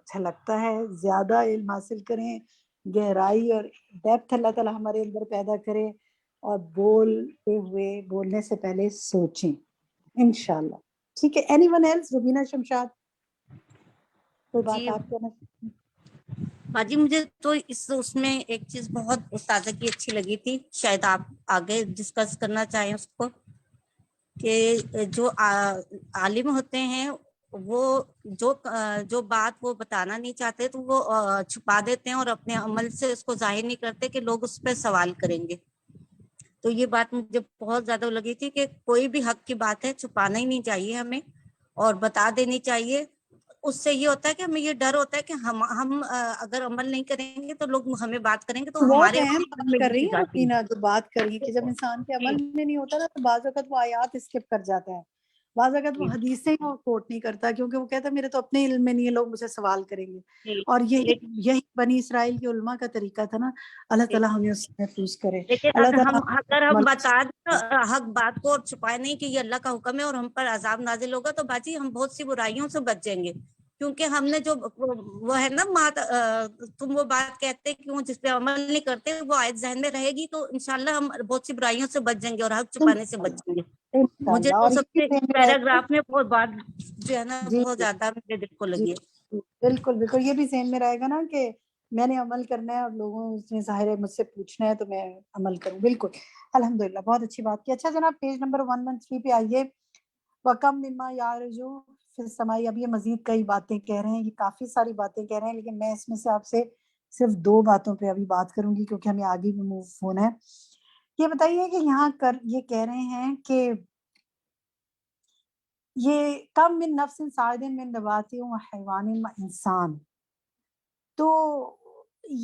چھلکتا ہے. زیادہ علم حاصل کریں، گہرائی اور ڈیپتھ اللہ تعالیٰ ہمارے اندر پیدا کرے، اور بولنے سے پہلے سوچیں انشاءاللہ. ٹھیک ہے. Anyone else? Rubina Shamshad کوئی بات جی آپ کہنا؟ باجی مجھے تو اس میں ایک چیز بہت استاذہ کی اچھی لگی تھی، شاید آپ آگے ڈسکس کرنا چاہیں اس کو، کہ جو عالم ہوتے ہیں وہ جو بات وہ بتانا نہیں چاہتے تو وہ چھپا دیتے ہیں اور اپنے عمل سے اس کو ظاہر نہیں کرتے کہ لوگ اس پہ سوال کریں گے. تو یہ بات مجھے بہت زیادہ لگی تھی کہ کوئی بھی حق کی بات ہے چھپانا ہی نہیں چاہیے ہمیں اور بتا دینی چاہیے. اس سے یہ ہوتا ہے کہ ہمیں یہ ڈر ہوتا ہے کہ ہم اگر عمل نہیں کریں گے تو لوگ ہمیں بات کریں گے تو بہت ہمارے اہم عمل بات میں کر رہی گھسی ہیں جاتی روبینہ، جو بات کر رہی ہے کہ جب انسان کے عمل میں نہیں ہوتا نا تو بعض اوقات وہ آیات اسکپ کر جاتا ہے، بعض اوقات وہ حدیثیں وہ کوٹ نہیں کرتا کیونکہ وہ کہتا ہے میرے تو اپنے علم میں نہیں ہے، لوگ مجھے سوال کریں گے. اور یہی بنی اسرائیل کے علماء کا طریقہ تھا نا. اللہ تعالیٰ ہمیں اس سے محفوظ کرے. لیکن اللہ اگر ہم تعالیٰ بتا دیں حق بات کو اور چھپائے نہیں کہ یہ اللہ کا حکم ہے اور ہم پر عذاب نازل ہوگا تو باجی ہم بہت سی برائیوں سے بچ جائیں گے. کیونکہ ہم نے جو وہ ہے نا تم وہ بات کہتے کیوں جس پہ عمل نہیں کرتے، وہ آیت ذہن میں رہے گی تو انشاءاللہ ہم بہت سی برائیوں سے بچ جائیں گے اور حق چھپانے سے بچ جائیں گے. مجھے انشاءاللہ. تو اور سب یہ سے ذہن میں رہے گا. پیراگراف میں وہ بات جو ہے نا جی بہت زیادہ میرے دل کو جی لگی ہے. بالکل بالکل. یہ بھی ذہن میں رہے گا نا کہ میں نے عمل کرنا ہے اور لوگوں نے ظاہر ہے مجھ سے پوچھنا ہے تو میں عمل کروں. بالکل الحمدللہ بہت اچھی بات کی. اچھا جناب پیج نمبر 113 پہ آئیے. وَكَمْ مِمَّا يَعْرُجُ فِي السَّمَاءِ. اب یہ مزید کئی باتیں کہہ رہے ہیں، یہ کافی ساری باتیں کہہ رہے ہیں، لیکن میں اس میں سے آپ سے صرف 2 باتوں پہ ابھی بات کروں گی کیونکہ ہمیں آگے بھی موو ہونا ہے. یہ بتائیے کہ یہاں یہ کہہ رہے ہیں کہ یہ کم من نفس صاعد من نبات و حیوان و انسان. تو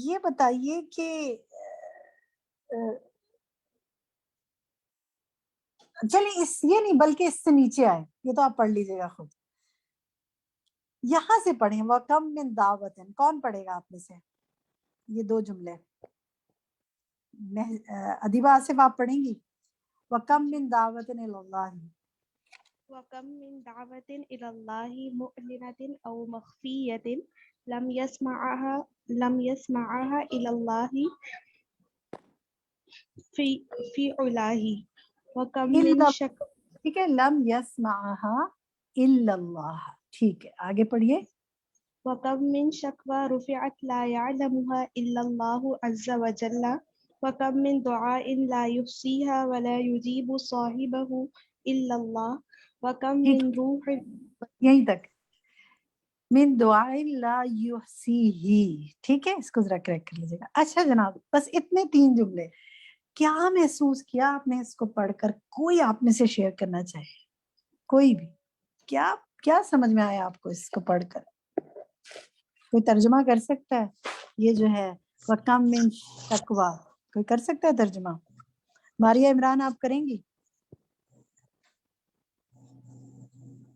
یہ بتائیے کہ چلیے یہ نہیں بلکہ اس سے نیچے آئے، یہ تو آپ پڑھ لیجیے گا خود. یہاں سے پڑھیں وَكَمْ مِن دعوتن. کون پڑھے گا آپ میں سے یہ 2 جملے؟ ادیبہ آصف آپ پڑھیں گی. وَكَمْ مِن دعوتن الی اللہ. وَكَمْ مِن دعوة إلى الله مؤلنة أو مخفية لم يسمعها إلى الله في علاه. وَكَمْ مِن شك. ٹھیک ہے. لم يسمعها الا اللہ. ٹھیک ہے آگے پڑھیے. وَكَمْ مِن شكوى رفعت لا يعلمها إلا الله عز وجل. وَكَمْ مِن دعاء لا يحصيها ولا يجيب صاحبه إلا الله. وَكَمْ مِن روح. یہیں تک. من دعاء لا یحصیہ. ٹھیک ہے اس کو ذرا کریکٹ کر لیجیے گا. اچھا جناب بس اتنے 3 جملے. کیا محسوس کیا آپ نے اس کو پڑھ کر؟ کوئی آپ میں سے شیئر کرنا چاہے؟ کوئی بھی. کیا سمجھ میں آیا آپ کو اس کو پڑھ کر؟ کوئی ترجمہ کر سکتا ہے؟ یہ جو ہے وَكَمْ مِن شکوہ کوئی کر سکتا ہے ترجمہ؟ ماریہ عمران آپ کریں گی؟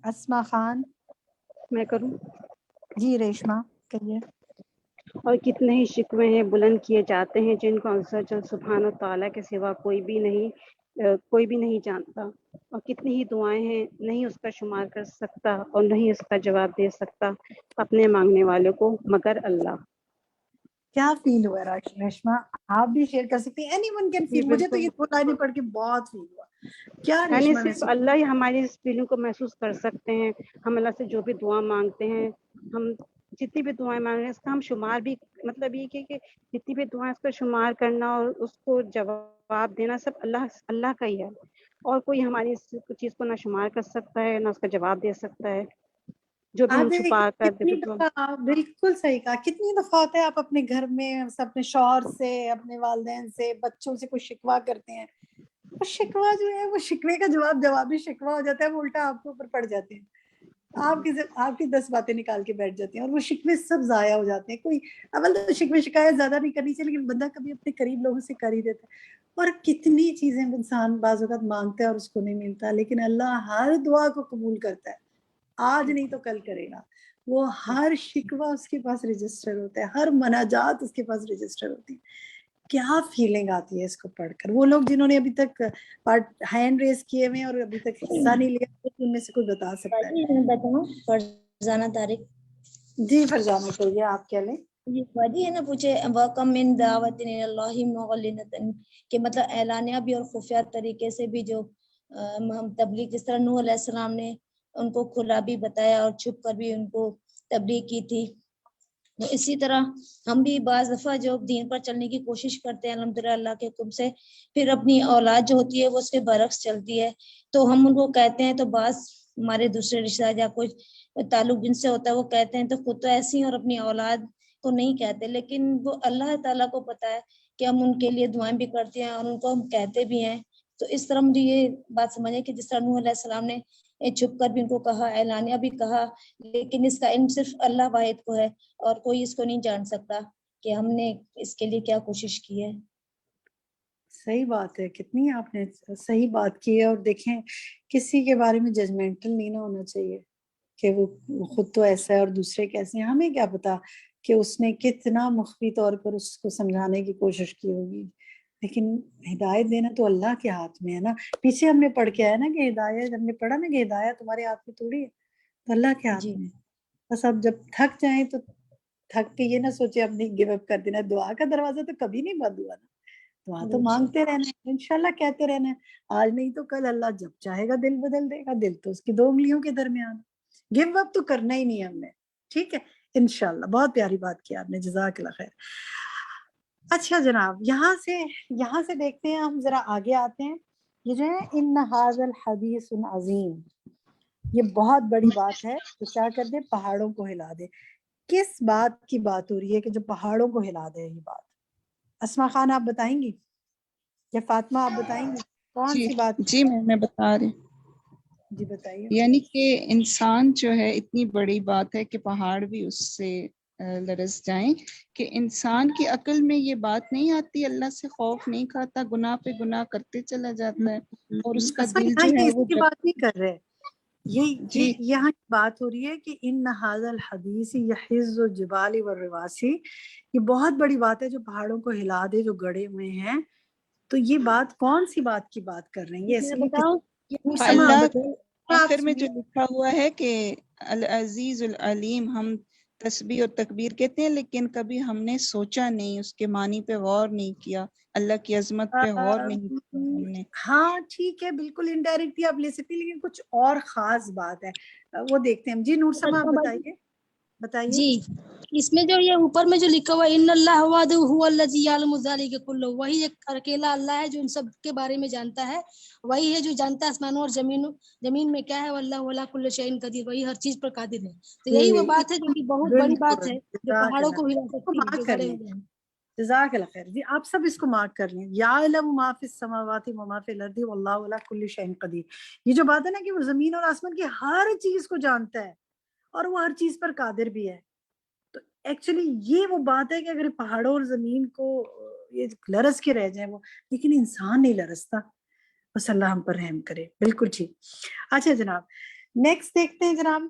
اسما خان؟ میں کروں؟ جی ریشما کریے. اور کتنے ہی شکوے ہیں بلند کیے جاتے ہیں جن کو عز و جل سبحانہ تعالیٰ کے سوا کوئی بھی نہیں جانتا، اور کتنی ہی دعائیں ہیں نہیں اس کا شمار کر سکتا اور نہیں اس کا جواب دے سکتا اپنے مانگنے والوں کو مگر اللہ۔ کیا فیل ہوا ریشما؟ آپ بھی شیئر کر سکتے ہیں، اینی ون کین جی فیل۔ مجھے تو بالکل، یہ دو لائنیں پڑھ کے بہت فیل ہوا۔ کیا یعنی ریشما صرف محسوس؟ اللہ ہی ہماری اس فیلنگ کو محسوس کر سکتے ہیں۔ ہم اللہ سے جو بھی دعا مانگتے ہیں، ہم جتنی بھی دعائیں مانگ رہے ہیں اس کا ہم شمار بھی، مطلب یہ کہ جتنی بھی دعائیں اس کا شمار کرنا اور اس کو جواب دینا سب اللہ کا ہی ہے، اور کوئی ہماری اس چیز کو نہ شمار کر سکتا ہے نہ اس کا جواب دے سکتا ہے، جو بھی آپ ہم دیکھیں چھپا کر کتنی دعا۔ دفعہ، بالکل صحیح کہا، کتنی دفعہ ہوتا ہے آپ اپنے گھر میں اپنے شوہر سے، اپنے والدین سے، بچوں سے کوئی شکوہ کرتے ہیں، وہ شکوہ جو ہے وہ شکوے کا جوابی شکوہ ہو جاتا ہے، وہ الٹا آپ کے اوپر پڑ جاتے ہیں، آپ کی 10 باتیں نکال کے بیٹھ جاتے ہیں اور وہ شکوے سب ضائع ہو جاتے ہیں۔ کوئی اول تو شکوے شکایت زیادہ نہیں کرنی چاہیے، لیکن بندہ کبھی اپنے قریب لوگوں سے کر ہی دیتا ہے۔ اور کتنی چیزیں انسان بعض اوقات مانگتا ہے اور اس کو نہیں ملتا، لیکن اللہ ہر دعا کو قبول کرتا ہے، آج نہیں تو کل کرے گا۔ وہ ہر شکوہ اس کے پاس رجسٹر ہوتا ہے، ہر مناجات اس کے پاس رجسٹر ہوتی ہے۔ کیا فیلنگ آتی ہے اس کو پڑھ کر؟ وہ لوگ جنہوں نے ابھی تک ہینڈ ریز کیے ہوئے اور ابھی تک حصہ نہیں لیا، ان میں سے کوئی بتا سکتا ہے؟ میں بتاؤں، فرزانہ طارق۔ جی فرزانہ کہیے، آپ کیا لیں؟ جی باجی ہے نا، پوچھے وَكَمْ مِنْ دَعْوَةٍ إِلَى اللَّهِ مُعْلِنَةٍ، کہ مطلب اعلانیہ بھی اور خفیہ طریقے سے بھی جو ہم تبلیغ، جس طرح نوح علیہ السلام نے ان کو کھلا بھی بتایا اور چھپ کر بھی ان کو تبلیغ کی تھی، تو اسی طرح ہم بھی بعض دفعہ جو دین پر چلنے کی کوشش کرتے ہیں الحمدللہ اللہ کے حکم سے، پھر اپنی اولاد جو ہوتی ہے وہ اس کے برعکس چلتی ہے، تو ہم ان کو کہتے ہیں، تو بعض ہمارے دوسرے رشتہ دار یا کوئی تعلق جن سے ہوتا ہے وہ کہتے ہیں، تو خود تو ایسی ہیں اور اپنی اولاد کو نہیں کہتے، لیکن وہ اللہ تعالیٰ کو پتا ہے کہ ہم ان کے لیے دعائیں بھی کرتے ہیں اور ان کو ہم کہتے بھی ہیں۔ تو اس طرح مجھے یہ بات سمجھے کہ جس طرح نوح علیہ السلام نے چھپ کر بھی ان کو کہا، اعلانیہ بھی کہا، لیکن اس کا علم صرف اللہ واحد کو ہے اور کوئی اس کو نہیں جان سکتا کہ ہم نے اس کے لیے کیا کوشش کی ہے۔ صحیح بات ہے، کتنی آپ نے صحیح بات کی ہے۔ اور دیکھیں کسی کے بارے میں ججمنٹل نہیں نہ ہونا چاہیے کہ وہ خود تو ایسا ہے اور دوسرے کیسے ہیں۔ ہمیں کیا پتا کہ اس نے کتنا مخفی طور پر اس کو سمجھانے کی کوشش کی ہوگی، لیکن ہدایت دینا تو اللہ کے ہاتھ میں ہے نا۔ پیچھے ہم نے پڑھ کے آیا نا کہ ہدایت، ہم نے پڑھا نا کہ ہدایت تمہارے ہاتھ میں تھوڑی ہے، تو اللہ کے ہاتھ میں۔ بس اب جب تھک جائیں تو تھک کے یہ نہ سوچے اب نہیں گیو اپ کر دینا، دعا کا دروازہ تو کبھی نہیں بند ہوا نا، دعا تو مانگتے رہنا ہے، انشاءاللہ کہتے رہنا ہے، آج نہیں تو کل اللہ جب چاہے گا دل بدل دے گا، دل تو اس کی دو انگلیوں کے درمیان، گیو اپ تو کرنا ہی نہیں ہم نے، ٹھیک ہے انشاءاللہ۔ بہت پیاری بات کی آپ نے، جزاک اللہ خیر۔ اچھا جناب، یہاں سے دیکھتے ہیں، ہم ذرا آگے آتے ہیں۔ یہ جو ہے ان ھذا الحدیث عظیم، یہ بہت بڑی بات ہے، تو کیا کر دے، پہاڑوں کو ہلا دے۔ کس بات کی بات ہو رہی ہے کہ جو پہاڑوں کو ہلا دے؟ یہ بات اسما خان آپ بتائیں گی یا فاطمہ آپ بتائیں گی کون سی بات؟ جی میں بتا رہی، جی بتائیے۔ یعنی کہ انسان جو ہے، اتنی بڑی بات ہے کہ پہاڑ بھی اس سے لرز جائیں، کہ انسان کی عقل میں یہ بات نہیں آتی، اللہ سے خوف نہیں کھاتا، گناہ پہ گناہ کرتے چلا جاتا ہے، اور اس کا دل جو ہے اس وہ کی بات نہیں کر رہے، جی یہاں بات ہو رہی ہے کہ ان ھذا الحدیث یحز الجبال والرواسی، یہ بہت بڑی بات ہے جو پہاڑوں کو ہلا دے، جو گڑے ہوئے ہیں۔ تو یہ بات کون سی بات کی بات کر رہے ہیں؟ یہ میں بتاؤں، اللہ آخر میں جو لکھا ہوا ہے کہ العزیز العلیم، ہم تسبیح اور تکبیر کہتے ہیں لیکن کبھی ہم نے سوچا نہیں، اس کے معنی پہ غور نہیں کیا، اللہ کی عظمت پہ غور نہیں کیا ہم نے۔ ہاں ٹھیک ہے، بالکل انڈائریکٹلی آپ لے سکتے ہیں، لیکن کچھ اور خاص بات ہے، وہ دیکھتے ہیں۔ جی نور سما آپ بتائیے۔ جی اس میں جو یہ اوپر میں جو لکھا ہوا ہے ان اللہ وحدہ هو الذی یعلم ذلک کلہ، وہی ایک اکیلا اللہ ہے جو ان سب کے بارے میں جانتا ہے، وہی ہے جو جانتا ہے آسمانوں اور زمین میں کیا ہے، واللہ علی کل شیء قدیر، وہی ہر چیز پر قادر ہے۔ تو یہی وہ بات ہے جو کہ بہت بڑی بات ہے جو پہاڑوں کو ہلا سکتی ہے، جو گڑے ہوئے ہیں۔ جزاک اللہ خیر جی، آپ سب اس کو مارک کر لیں، یعلم ما فی السماوات و ما فی الارض واللہ علی کل شیء قدیر۔ یہ جو بات ہے نا کہ وہ زمین اور آسمان کی ہر چیز کو جانتا ہے اور وہ ہر چیز پر قادر بھی ہے، تو ایکچولی یہ وہ بات ہے کہ اگر پہاڑوں اور زمین کو یہ لرز کے رہ جائیں وہ، لیکن انسان نہیں لرزتا، بس اللہ ہم پر رحم کرے۔ بالکل ٹھیک۔ اچھا جناب، نیکسٹ دیکھتے ہیں جناب،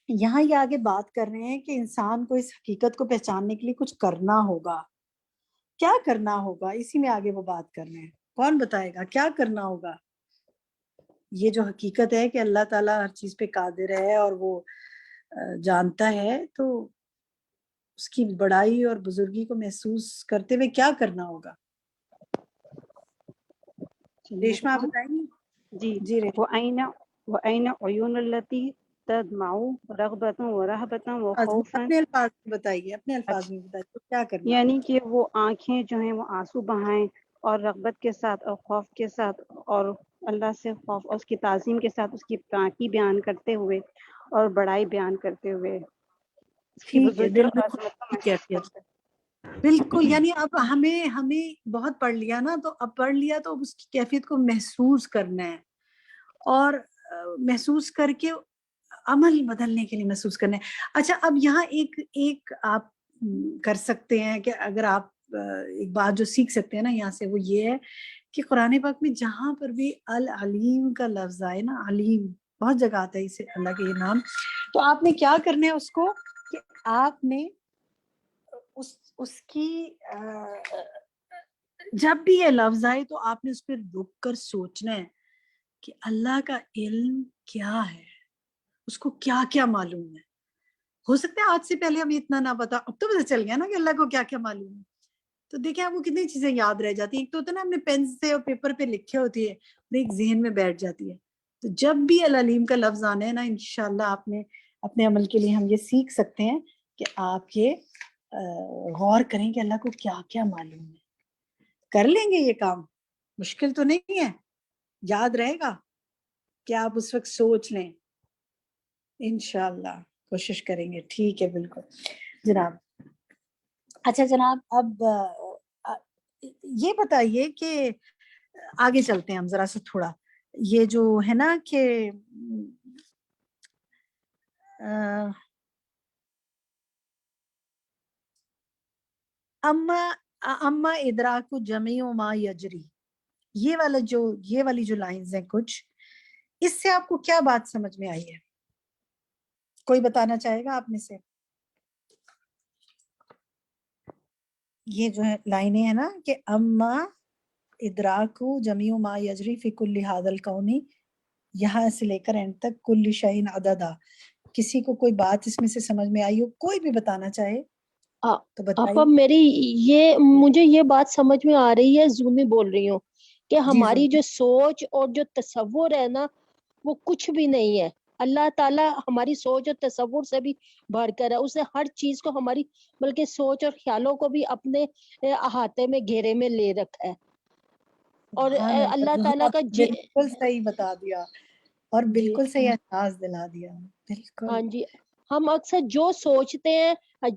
یہاں یہ آگے بات کر رہے ہیں کہ انسان کو اس حقیقت کو پہچاننے کے لیے کچھ کرنا ہوگا. کیا کرنا ہوگا؟ اسی میں آگے وہ بات کر رہے ہیں. کون بتائے گا کیا کرنا ہوگا؟ یہ جو حقیقت ہے کہ اللہ تعالیٰ ہر چیز پہ قادر ہے اور وہ جانتا ہے، تو اس کی بڑائی اور بزرگی کو محسوس کرتے ہوئے کیا کرنا ہوگا؟ ریشما آپ بتائیں گی؟ جی. جی وَأَيْنَ عُيُونُ الَّتِي تَدْمَعُ رَغْبَةً وَرَهْبَةً وَخَوْفًا. اپنے الفاظ میں بتائیے، اپنے الفاظ میں بتائیے کیا کرنا ہے. یعنی کہ وہ آنکھیں جو ہیں وہ آنسو بہائیں اور رغبت کے ساتھ اور خوف کے ساتھ اور اللہ سے خوف اور اس کی تعظیم کے ساتھ اس کی پاکی بیان کرتے ہوئے اور بڑائی بیان کرتے ہوئے اس کی ٹھیک ہے، بزرگی دل اور میں عظمت کو خوشی محسوس کیفیت. کرتے ہیں. بالکل، یعنی اب ہمیں بہت پڑھ لیا نا، تو اب پڑھ لیا تو اس کی کیفیت کو محسوس کرنا ہے، اور محسوس کر کے عمل بدلنے کے لیے محسوس کرنا ہے. اچھا، اب یہاں ایک آپ کر سکتے ہیں کہ اگر آپ ایک بات جو سیکھ سکتے ہیں نا یہاں سے، وہ یہ ہے کہ قرآن پاک میں جہاں پر بھی العلیم کا لفظ آئے نا، علیم بہت جگہ آتا ہے اسے اللہ کے یہ نام، تو آپ نے کیا کرنا ہے اس کو کہ آپ نے اس کی جب بھی یہ لفظ آئے تو آپ نے اس پہ رک کر سوچنا ہے کہ اللہ کا علم کیا ہے، اس کو کیا کیا معلوم ہے. ہو سکتا ہے آج سے پہلے ہمیں اتنا نہ پتا، اب تو پتہ چل گیا نا کہ اللہ کو کیا کیا معلوم ہے. تو دیکھیں آپ کو کتنی چیزیں یاد رہ جاتی ہیں. ایک تو ہوتا ہے نا ہم نے پین سے اور پیپر پہ لکھے ہوتی ہے اور ایک ذہن میں بیٹھ جاتی ہے. تو جب بھی العلیم کا لفظ آنا ہے نا، انشاءاللہ آپ نے اپنے عمل کے لیے ہم یہ سیکھ سکتے ہیں کہ آپ یہ غور کریں کہ اللہ کو کیا کیا معلوم ہے. کر لیں گے یہ کام، مشکل تو نہیں ہے، یاد رہے گا کہ آپ اس وقت سوچ لیں. انشاءاللہ کوشش کریں گے. ٹھیک ہے، بالکل جناب. اچھا جناب، اب یہ بتائیے کہ آگے چلتے ہیں ہم ذرا سا تھوڑا. یہ جو ہے نا کہ اما ادراک جمیع ما یجری، یہ والی جو لائنز ہیں کچھ، اس سے آپ کو کیا بات سمجھ میں آئی ہے؟ کوئی بتانا چاہے گا آپ میں سے؟ یہ جو ہے لائنیں ہیں نا کہ اما ادراک جمیع ما یجری فی کل ھذا الکون، یہاں سے لے کر اینڈ تک کل شیء عددا، کسی کو کوئی بات اس میں سے سمجھ میں آئی ہو، کوئی بھی بتانا چاہے تو بتائیے. میری مجھے یہ بات سمجھ میں آ رہی ہے، زومی بول رہی ہوں، کہ ہماری جو سوچ اور جو تصور ہے نا وہ کچھ بھی نہیں ہے. اللہ تعالیٰ ہماری سوچ اور تصور سے بھی بڑھ کر ہے. اسے ہر چیز کو ہماری بلکہ سوچ اور خیالوں کو بھی اپنے احاطے میں گھیرے میں لے رکھا ہے. اور اللہ تعالیٰ کا بالکل صحیح بتا دیا اور بالکل صحیح احساس دلا دیا. بالکل. ہاں جی، ہم اکثر جو سوچتے ہیں،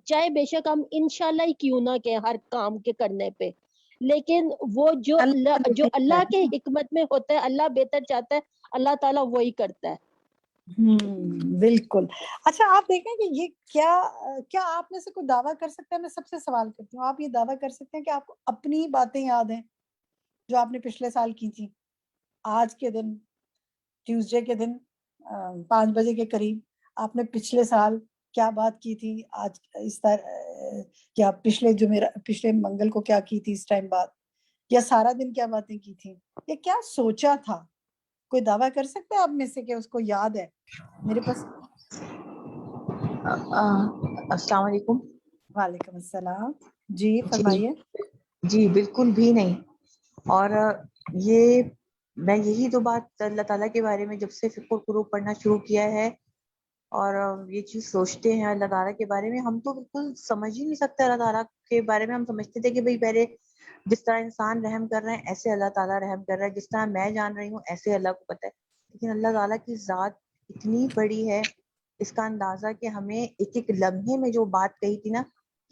چاہے بے شک ہم انشاءاللہ ہی کیوں نہ کہ ہر کام کے کرنے پہ، لیکن وہ جو اللہ کے حکمت میں ہوتا ہے، اللہ بہتر چاہتا ہے، اللہ تعالیٰ وہی کرتا ہے. بالکل. اچھا، آپ دیکھیں کہ یہ کیا آپ میں سے کوئی دعویٰ کر سکتے ہیں؟ میں سب سے سوال کرتی ہوں، آپ یہ دعویٰ کر سکتے ہیں کہ آپ کو اپنی باتیں یاد ہیں جو آپ نے پچھلے سال کی تھی؟ آج کے دن، ٹیوزڈے کے دن 5 بجے کے قریب آپ نے پچھلے سال کیا بات کی تھی، آج اس یا پچھلے منگل کو کیا کی تھی اس ٹائم بات، یا سارا دن کیا باتیں کی تھی، یا کیا سوچا تھا؟ کوئی دعویٰ کر سکتے ہیں آپ میں سے کہ اس کو یاد ہے؟ میرے پاس. السلام علیکم. وعلیکم السلام. جی فرمائیے. جی بالکل بھی نہیں. اور میں یہی تو بات اللہ تعالیٰ کے بارے میں جب سے فقہ القلوب پڑھنا شروع کیا ہے اور یہ چیز سوچتے ہیں اللہ تعالیٰ کے بارے میں، ہم تو بالکل سمجھ ہی نہیں سکتے اللہ تعالیٰ کے بارے میں. ہم سمجھتے تھے کہ بھئی پہلے جس طرح انسان رحم کر رہے ہیں ایسے اللہ تعالیٰ رحم کر رہا ہے، جس طرح میں جان رہی ہوں ایسے اللہ کو پتہ ہے. لیکن اللہ تعالیٰ کی ذات اتنی بڑی ہے، اس کا اندازہ کہ ہمیں ایک ایک لمحے میں جو بات کہی تھی نا،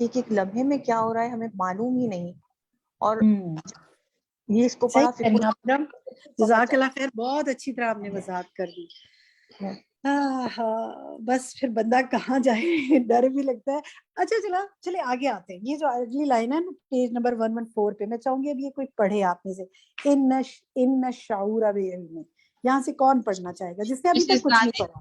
ایک ایک لمحے میں کیا ہو رہا ہے ہمیں معلوم ہی نہیں. اور یہ اس کو پڑھا جزاک اللہ خیر، بہت اچھی طرح آپ نے وضاحت کر دی. بس پھر بندہ کہاں جائے، ڈر بھی لگتا ہے. اچھا چلے آگے آتے ہیں. یہ جو اگلی لائن ہے نا پیج نمبر 114 پہ، میں چاہوں گی اب یہ کوئی پڑھے آپ میں سے. ان الشعور بعلم، یہاں سے کون پڑھنا چاہے گا جس نے ابھی تک کچھ نہیں پڑھا؟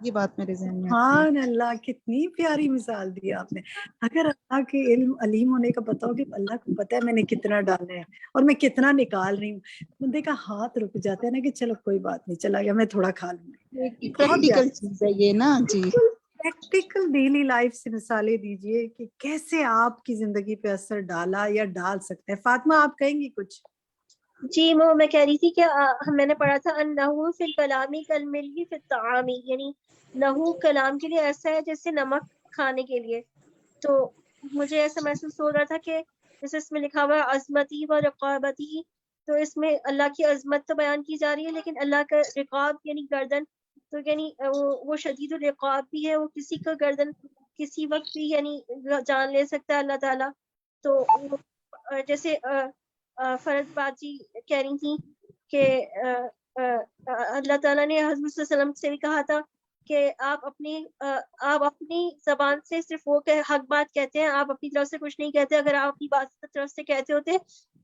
یہ بات میرے ذہن میں آتی ہے. سبحان اللہ، کتنی پیاری مثال دی آپ نے. اگر اللہ کے علم علیم ہونے کا پتا ہو کہ اللہ کو پتا ہے میں نے کتنا ڈالا ہے اور میں کتنا نکال رہی ہوں، بندے کا ہاتھ رک جاتا ہے نا کہ چلو کوئی بات نہیں، چلا گیا، میں تھوڑا کھا لوں گی. پریکٹیکل چیز ہے یہ نا جی. پریکٹیکل ڈیلی لائف سے مثالیں دیجئے کہ کیسے آپ کی زندگی پہ اثر ڈالا یا ڈال سکتے ہیں. فاطمہ آپ کہیں گی کچھ؟ جی میں کہہ رہی تھی کہ میں نے پڑھا تھا النحو فی الکلامی کالملح فی الطعام، یعنی نحو کلام کے لیے ایسا ہے جیسے نمک کھانے کے لیے. تو مجھے ایسا محسوس ہو رہا تھا کہ جیسے اس میں لکھا ہوا ہے عظمتی و رقابتی، تو اس میں اللہ کی عظمت تو بیان کی جا رہی ہے، لیکن اللہ کا رقاب یعنی گردن، تو یعنی وہ شدید الرقاب بھی ہے، وہ کسی کا گردن کسی وقت بھی یعنی جان لے سکتا ہے اللہ تعالیٰ. تو جیسے فرد باجی کہہ رہی تھی کہ اللہ تعالیٰ نے حضرت صلی اللہ علیہ وسلم سے بھی کہا تھا کہ آپ اپنی زبان سے صرف وہ حق بات کہتے ہیں، آپ اپنی طرف سے کچھ نہیں کہتے. اگر آپ اپنی بات طرف سے کہتے ہوتے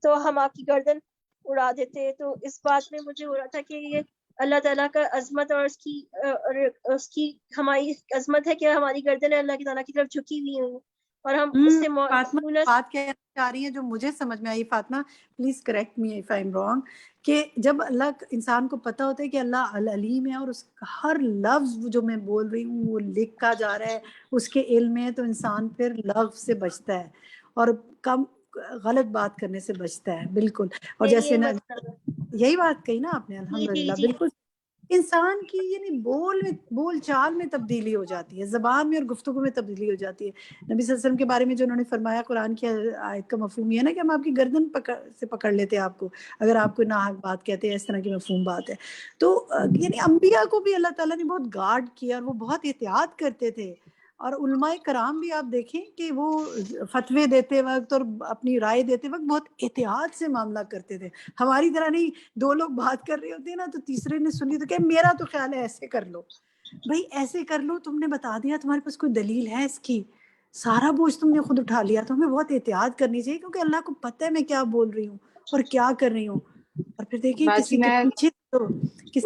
تو ہم آپ کی گردن اڑا دیتے. تو اس بات میں مجھے ہو رہا تھا کہ یہ اللہ تعالیٰ کا عظمت اور اس کی ہماری عظمت ہے کہ ہماری گردنیں اللہ تعالیٰ کی طرف جھکی ہوئی ہیں، اور ہم اس سے فاطمہ بات کہنا چاہ رہی ہیں جو مجھے سمجھ میں آئی. Fatima please correct me if I am wrong, کہ جب اللہ انسان کو پتہ ہوتا ہے کہ اللہ العلیم ہے اور اس کا ہر لفظ جو میں بول رہی ہوں وہ لکھا جا رہا ہے، اس کے علم میں، تو انسان پھر لفظ سے بچتا ہے اور کم غلط بات کرنے سے بچتا ہے. بالکل. اور جیسے نا یہی بات کہی نا آپ نے، الحمدللہ بالکل. انسان کی یعنی بول چال میں تبدیلی ہو جاتی ہے، زبان میں اور گفتگو میں تبدیلی ہو جاتی ہے. نبی صلی اللہ علیہ وسلم کے بارے میں جو انہوں نے فرمایا، قرآن کی آیت کا مفہوم یہ ہے نا کہ ہم آپ کی گردن سے پکڑ لیتے ہیں آپ کو اگر آپ کوئی ناحق بات کہتے ہیں، اس طرح کی مفہوم بات ہے. تو یعنی انبیاء کو بھی اللہ تعالیٰ نے بہت گارڈ کیا اور وہ بہت احتیاط کرتے تھے. اور علماء کرام بھی آپ دیکھیں کہ وہ فتوے دیتے وقت اور اپنی رائے دیتے وقت بہت احتیاط سے معاملہ کرتے تھے. ہماری طرح نہیں، دو لوگ بات کر رہے ہوتے ہیں نا تو تیسرے نے سنی تو کہ میرا تو خیال ہے ایسے کر لو. بھائی ایسے کر لو، تم نے بتا دیا، تمہارے پاس کوئی دلیل ہے اس کی؟ سارا بوجھ تم نے خود اٹھا لیا. تو ہمیں بہت احتیاط کرنی چاہیے کیونکہ اللہ کو پتہ ہے میں کیا بول رہی ہوں اور کیا کر رہی ہوں. اور پھر دیکھیں کسی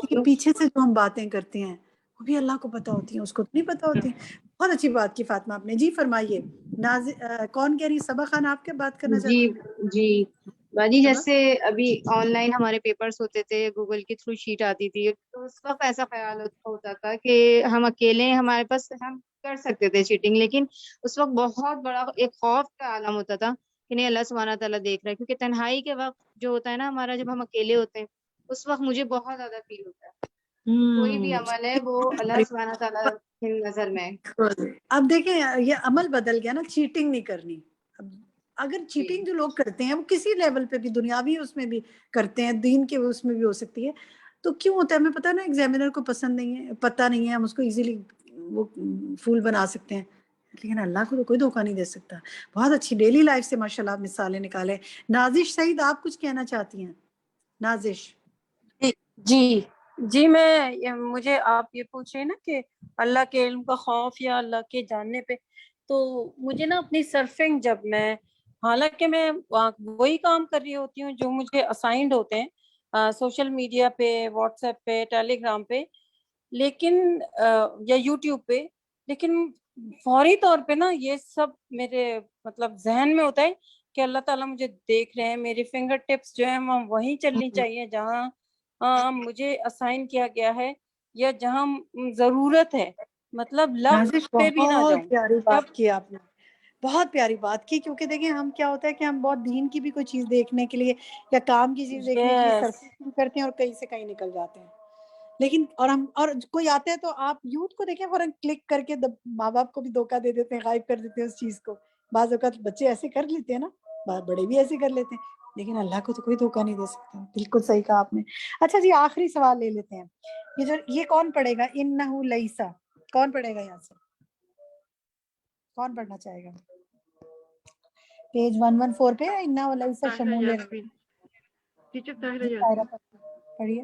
کے پیچھے سے جو ہم باتیں کرتے ہیں وہ بھی اللہ کو پتہ ہوتی ہیں، اس کو نہیں پتہ ہوتی. بہت اچھی بات کی فاطمہ آپ نے. جی فرمائیے. کون کہہ رہی؟ صبا خان آپ کیا بات کرنا چاہتی ہیں؟ جی باجی، جیسے ابھی آن لائن ہمارے پیپرز ہوتے تھے، گوگل کے تھرو شیٹ آتی تھی، تو اس وقت ایسا خیال ہوتا تھا کہ ہم اکیلے ہمارے پاس ہم کر سکتے تھے چیٹنگ، لیکن اس وقت بہت بڑا ایک خوف کا عالم ہوتا تھا کہ نہیں اللہ سبحانہ تعالیٰ دیکھ رہا ہے. کیونکہ تنہائی کے وقت جو ہوتا ہے نا ہمارا، جب ہم اکیلے ہوتے ہیں اس وقت مجھے بہت زیادہ فیل ہوتا ہے کوئی بھی عمل ہے وہ اللہ سبحانہ تعالیٰ کی نظر میں. اب دیکھیں یہ عمل بدل گیا نا، چیٹنگ نہیں کرنی. اگر چیٹنگ جو لوگ کرتے ہیں وہ کسی لیول پہ بھی، دنیاوی اس میں بھی کرتے ہیں، دین کے اس میں بھی ہو سکتی ہے، تو کیوں ہوتا ہے ہمیں پتہ نا ایگزامینر کو پسند نہیں ہے، پتہ نہیں ہے، ہم اس کو ایزیلی وہ فول بنا سکتے ہیں، لیکن اللہ کو تو کوئی دھوکہ نہیں دے سکتا. بہت اچھی ڈیلی لائف سے ماشاءاللہ آپ مثالیں نکالے. نازش سعید آپ کچھ کہنا چاہتی ہیں؟ نازش. جی مجھے آپ یہ پوچھ رہے ہیں نا کہ اللہ کے علم کا خوف یا اللہ کے جاننے پہ، تو مجھے نا اپنی سرفنگ، جب میں حالانکہ میں وہی کام کر رہی ہوتی ہوں جو مجھے اسائنڈ ہوتے ہیں سوشل میڈیا پہ، واٹس ایپ پہ، ٹیلی گرام پہ، لیکن یا یوٹیوب پہ، لیکن فوری طور پہ نا یہ سب میرے مطلب ذہن میں ہوتا ہے کہ اللہ تعالیٰ مجھے دیکھ رہے ہیں. میری فنگر ٹپس جو ہیں وہ وہیں چلنی چاہیے جہاں مجھے اسائن کیا گیا ہے یا جہاں ضرورت ہے، مطلب لفظ پہ بھی نہ جاؤں. بہت پیاری بات کی آپ نے، بہت پیاری بات کی. کیونکہ دیکھیں ہم کیا ہوتا ہے کہ ہم بہت دین کی بھی کوئی چیز دیکھنے کے لیے یا کام کی چیز دیکھنے کے لیے سرفنگ کرتے ہیں اور کہیں سے کہیں نکل جاتے ہیں. لیکن اور کوئی آتا ہے تو آپ یوتھ کو دیکھیں فوراً کلک کر کے ماں باپ کو بھی دھوکہ دے دیتے ہیں، غائب کر دیتے ہیں اس چیز کو. بعض اوقات بچے ایسے کر لیتے ہیں نا، بڑے بھی ایسے کر لیتے ہیں، لیکن اللہ کو تو کوئی دھوکہ نہیں دے سکتا. بالکل صحیح کہا آپ نے. اچھا جی آخری سوال لے لیتے ہیں. یہ کون پڑھے گا؟ انہو لیسا کون پڑھے گا؟ یہاں سے کون پڑھنا چاہے گا؟ پیج 114 پہ انہو لیسا شمول. پڑھیے.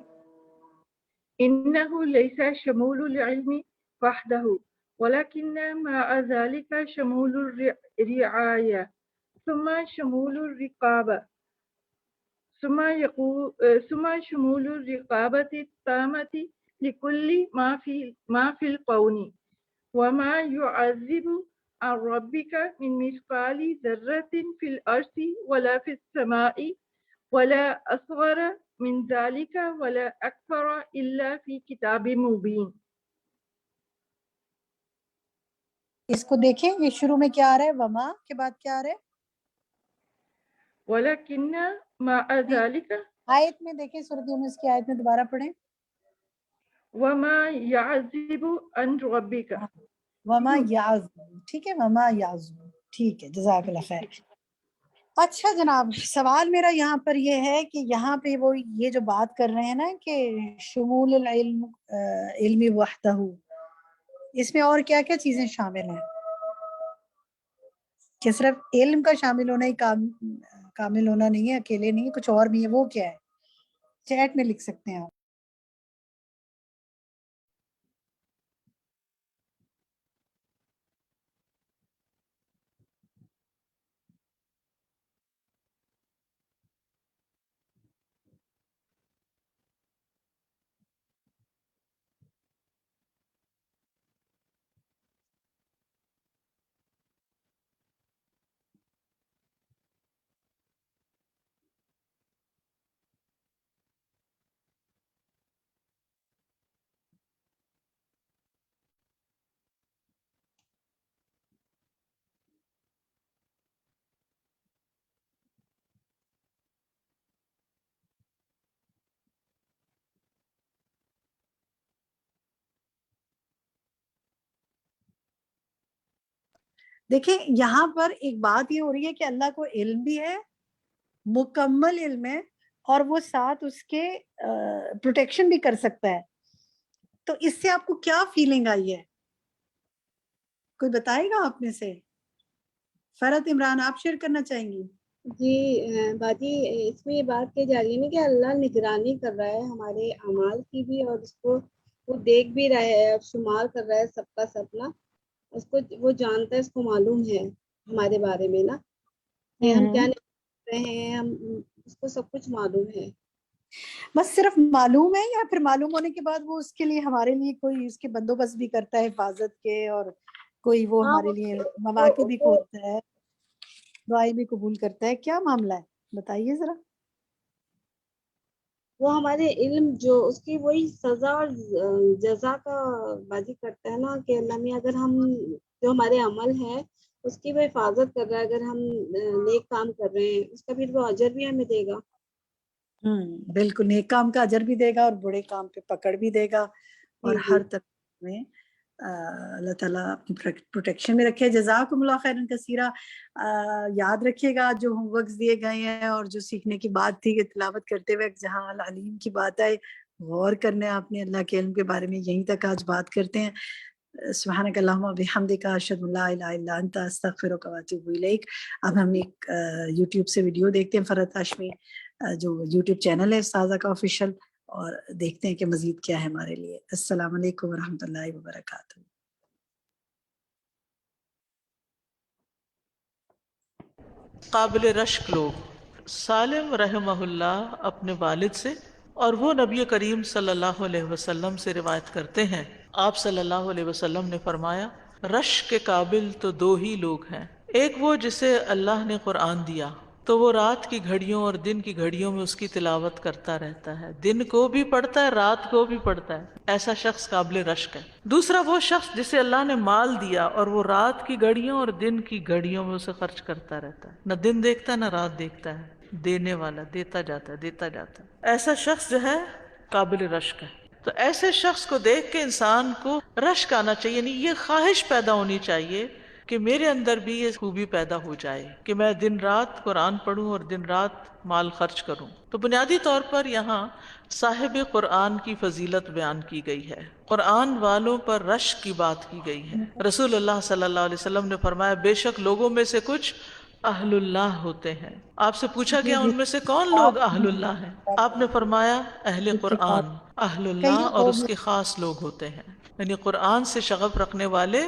إنه ليس شمول العلم وحده ولكن مع ذلك شمول الرعاية ثم شمول الرقابة ثم شمول الرقابة التامة لكل ما في الكون وما يعذب عن ربك من مثقال ذرة في الأرض ولا في السماء ولا أصغر من ذلك ولا أكبر إلا في كتاب مبين. اس کو دیکھیں، یہ شروع میں کیا آ رہا ہے؟ وما کے بعد کیا آ رہا ہے؟ ولكن مع ذلك. آیت میں دیکھیں، سورۃ یونس کی آیت میں دوبارہ پڑھیں. وما يعذب عن ربك. وما يعذب، ٹھیک ہے، وما يعذب، ٹھیک ہے، جزاک اللہ خیر. اچھا جناب، سوال میرا یہاں پر یہ ہے کہ یہاں پہ وہ یہ جو بات کر رہے ہیں نا کہ شمول العلم علمی وحدہ، اس میں اور کیا کیا چیزیں شامل ہیں؟ کہ صرف علم کا شامل ہونا ہی کامل ہونا نہیں ہے، اکیلے نہیں ہے، کچھ اور بھی ہے، وہ کیا ہے؟ چیٹ میں لکھ سکتے ہیں آپ. دیکھیں یہاں پر ایک بات یہ ہو رہی ہے کہ اللہ کو علم بھی ہے، مکمل علم ہے، اور وہ ساتھ اس کے پروٹیکشن بھی کر سکتا ہے. تو اس سے آپ کو کیا فیلنگ آئی ہے؟ کوئی بتائے گا آپ میں سے؟ فرحت عمران، آپ شیئر کرنا چاہیں گی؟ جی باجی، اس میں یہ بات کی جا رہی ہے نا کہ اللہ نگرانی کر رہا ہے ہمارے اعمال کی بھی، اور اس کو وہ دیکھ بھی رہا ہے اور شمار کر رہا ہے سب کا سب نا. اس کو وہ جانتا ہے، اس کو معلوم ہے ہمارے بارے میں نا کہ ہم کیا کر رہے ہیں، ہم اس کو سب کچھ معلوم ہے. بس صرف معلوم ہے، یا پھر معلوم ہونے کے بعد وہ اس کے لیے ہمارے لیے کوئی اس کے بندوبست بھی کرتا ہے حفاظت کے، اور کوئی وہ ہمارے لیے مواقع بھی کھولتا ہے، دعائیں بھی قبول کرتا ہے؟ کیا معاملہ ہے بتائیے ذرا. وہ ہمارے علم جو اس کی وہی سزا اور جزا کا بازی کرتا ہے نا کہ اللہ میں اگر ہم جو ہمارے عمل ہے اس کی وہ حفاظت کر رہا ہے، اگر ہم نیک کام کر رہے ہیں اس کا پھر وہ اجر بھی ہمیں دے گا. بالکل، نیک کام کا اجر بھی دے گا اور برے کام پہ پکڑ بھی دے گا، اور ہر طرح میں اللہ تعالیٰ اپنی پروٹیکشن میں رکھے. جزاکم اللہ خیرن کثیرہ. یاد رکھیے گا جو ہوم ورکس دیے گئے ہیں اور جو سیکھنے کی بات تھی کہ تلاوت کرتے ہوئے جہاں العلیم کی بات آئے غور کرنا ہے آپ نے اللہ کے علم کے بارے میں. یہیں تک آج بات کرتے ہیں. سبحانک اللہم و بحمدک اشہد ان لا الہ الا انت استغفرک و اتوب الیک. اب ہم ایک یوٹیوب سے ویڈیو دیکھتے ہیں، فرحت ہاشمی جو یوٹیوب چینل ہے استاذہ کا آفیشیل، اور دیکھتے ہیں کہ مزید کیا ہے ہمارے لیے. السلام علیکم ورحمۃ اللہ وبرکاتہ. قابل رشک لوگ. سالم رحمہ اللہ اپنے والد سے اور وہ نبی کریم صلی اللہ علیہ وسلم سے روایت کرتے ہیں، آپ صلی اللہ علیہ وسلم نے فرمایا، رشک کے قابل تو دو ہی لوگ ہیں. ایک وہ جسے اللہ نے قرآن دیا تو وہ رات کی گھڑیوں اور دن کی گھڑیوں میں اس کی تلاوت کرتا رہتا ہے، دن کو بھی پڑھتا ہے رات کو بھی پڑھتا ہے، ایسا شخص قابل رشک ہے. دوسرا وہ شخص جسے اللہ نے مال دیا اور وہ رات کی گھڑیوں اور دن کی گھڑیوں میں اسے خرچ کرتا رہتا ہے، نہ دن دیکھتا ہے نہ رات دیکھتا ہے، دینے والا دیتا جاتا ہے دیتا جاتا ہے، ایسا شخص جو ہے قابل رشک ہے. تو ایسے شخص کو دیکھ کے انسان کو رشک آنا چاہیے، یعنی یہ خواہش پیدا ہونی چاہیے کہ میرے اندر بھی یہ خوبی پیدا ہو جائے کہ میں دن رات قرآن پڑھوں اور دن رات مال خرچ کروں. تو بنیادی طور پر یہاں صاحب قرآن کی فضیلت بیان کی گئی ہے، قرآن والوں پر رشک کی بات کی گئی ہے. رسول اللہ صلی اللہ علیہ وسلم نے فرمایا، بے شک لوگوں میں سے کچھ اہل اللہ ہوتے ہیں. آپ سے پوچھا گیا ان میں سے کون لوگ اہل اللہ ہیں؟ آپ نے فرمایا اہل قرآن. اہل اللہ اور اس کے خاص لوگ ہوتے ہیں، یعنی قرآن سے شغف رکھنے والے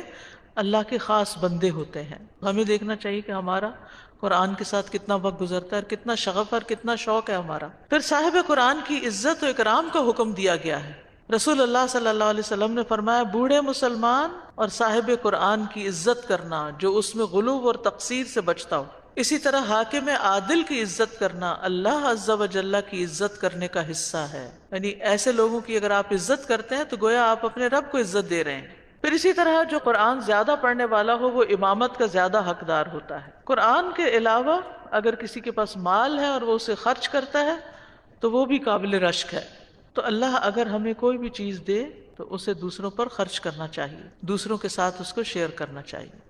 اللہ کے خاص بندے ہوتے ہیں. ہمیں دیکھنا چاہیے کہ ہمارا قرآن کے ساتھ کتنا وقت گزرتا ہے اور کتنا شغف اور کتنا شوق ہے ہمارا. پھر صاحب قرآن کی عزت و اکرام کا حکم دیا گیا ہے رسول اللہ صلی اللہ علیہ وسلم نے فرمایا بوڑھے مسلمان اور صاحب قرآن کی عزت کرنا جو اس میں غلو اور تقصیر سے بچتا ہو. اسی طرح حاکم عادل کی عزت کرنا اللہ عز و جل کی عزت کرنے کا حصہ ہے. یعنی ایسے لوگوں کی اگر آپ عزت کرتے ہیں تو گویا آپ اپنے رب کو عزت دے رہے ہیں. پھر اسی طرح جو قرآن زیادہ پڑھنے والا ہو وہ امامت کا زیادہ حقدار ہوتا ہے. قرآن کے علاوہ اگر کسی کے پاس مال ہے اور وہ اسے خرچ کرتا ہے تو وہ بھی قابل رشک ہے. تو اللہ اگر ہمیں کوئی بھی چیز دے تو اسے دوسروں پر خرچ کرنا چاہیے، دوسروں کے ساتھ اس کو شیئر کرنا چاہیے.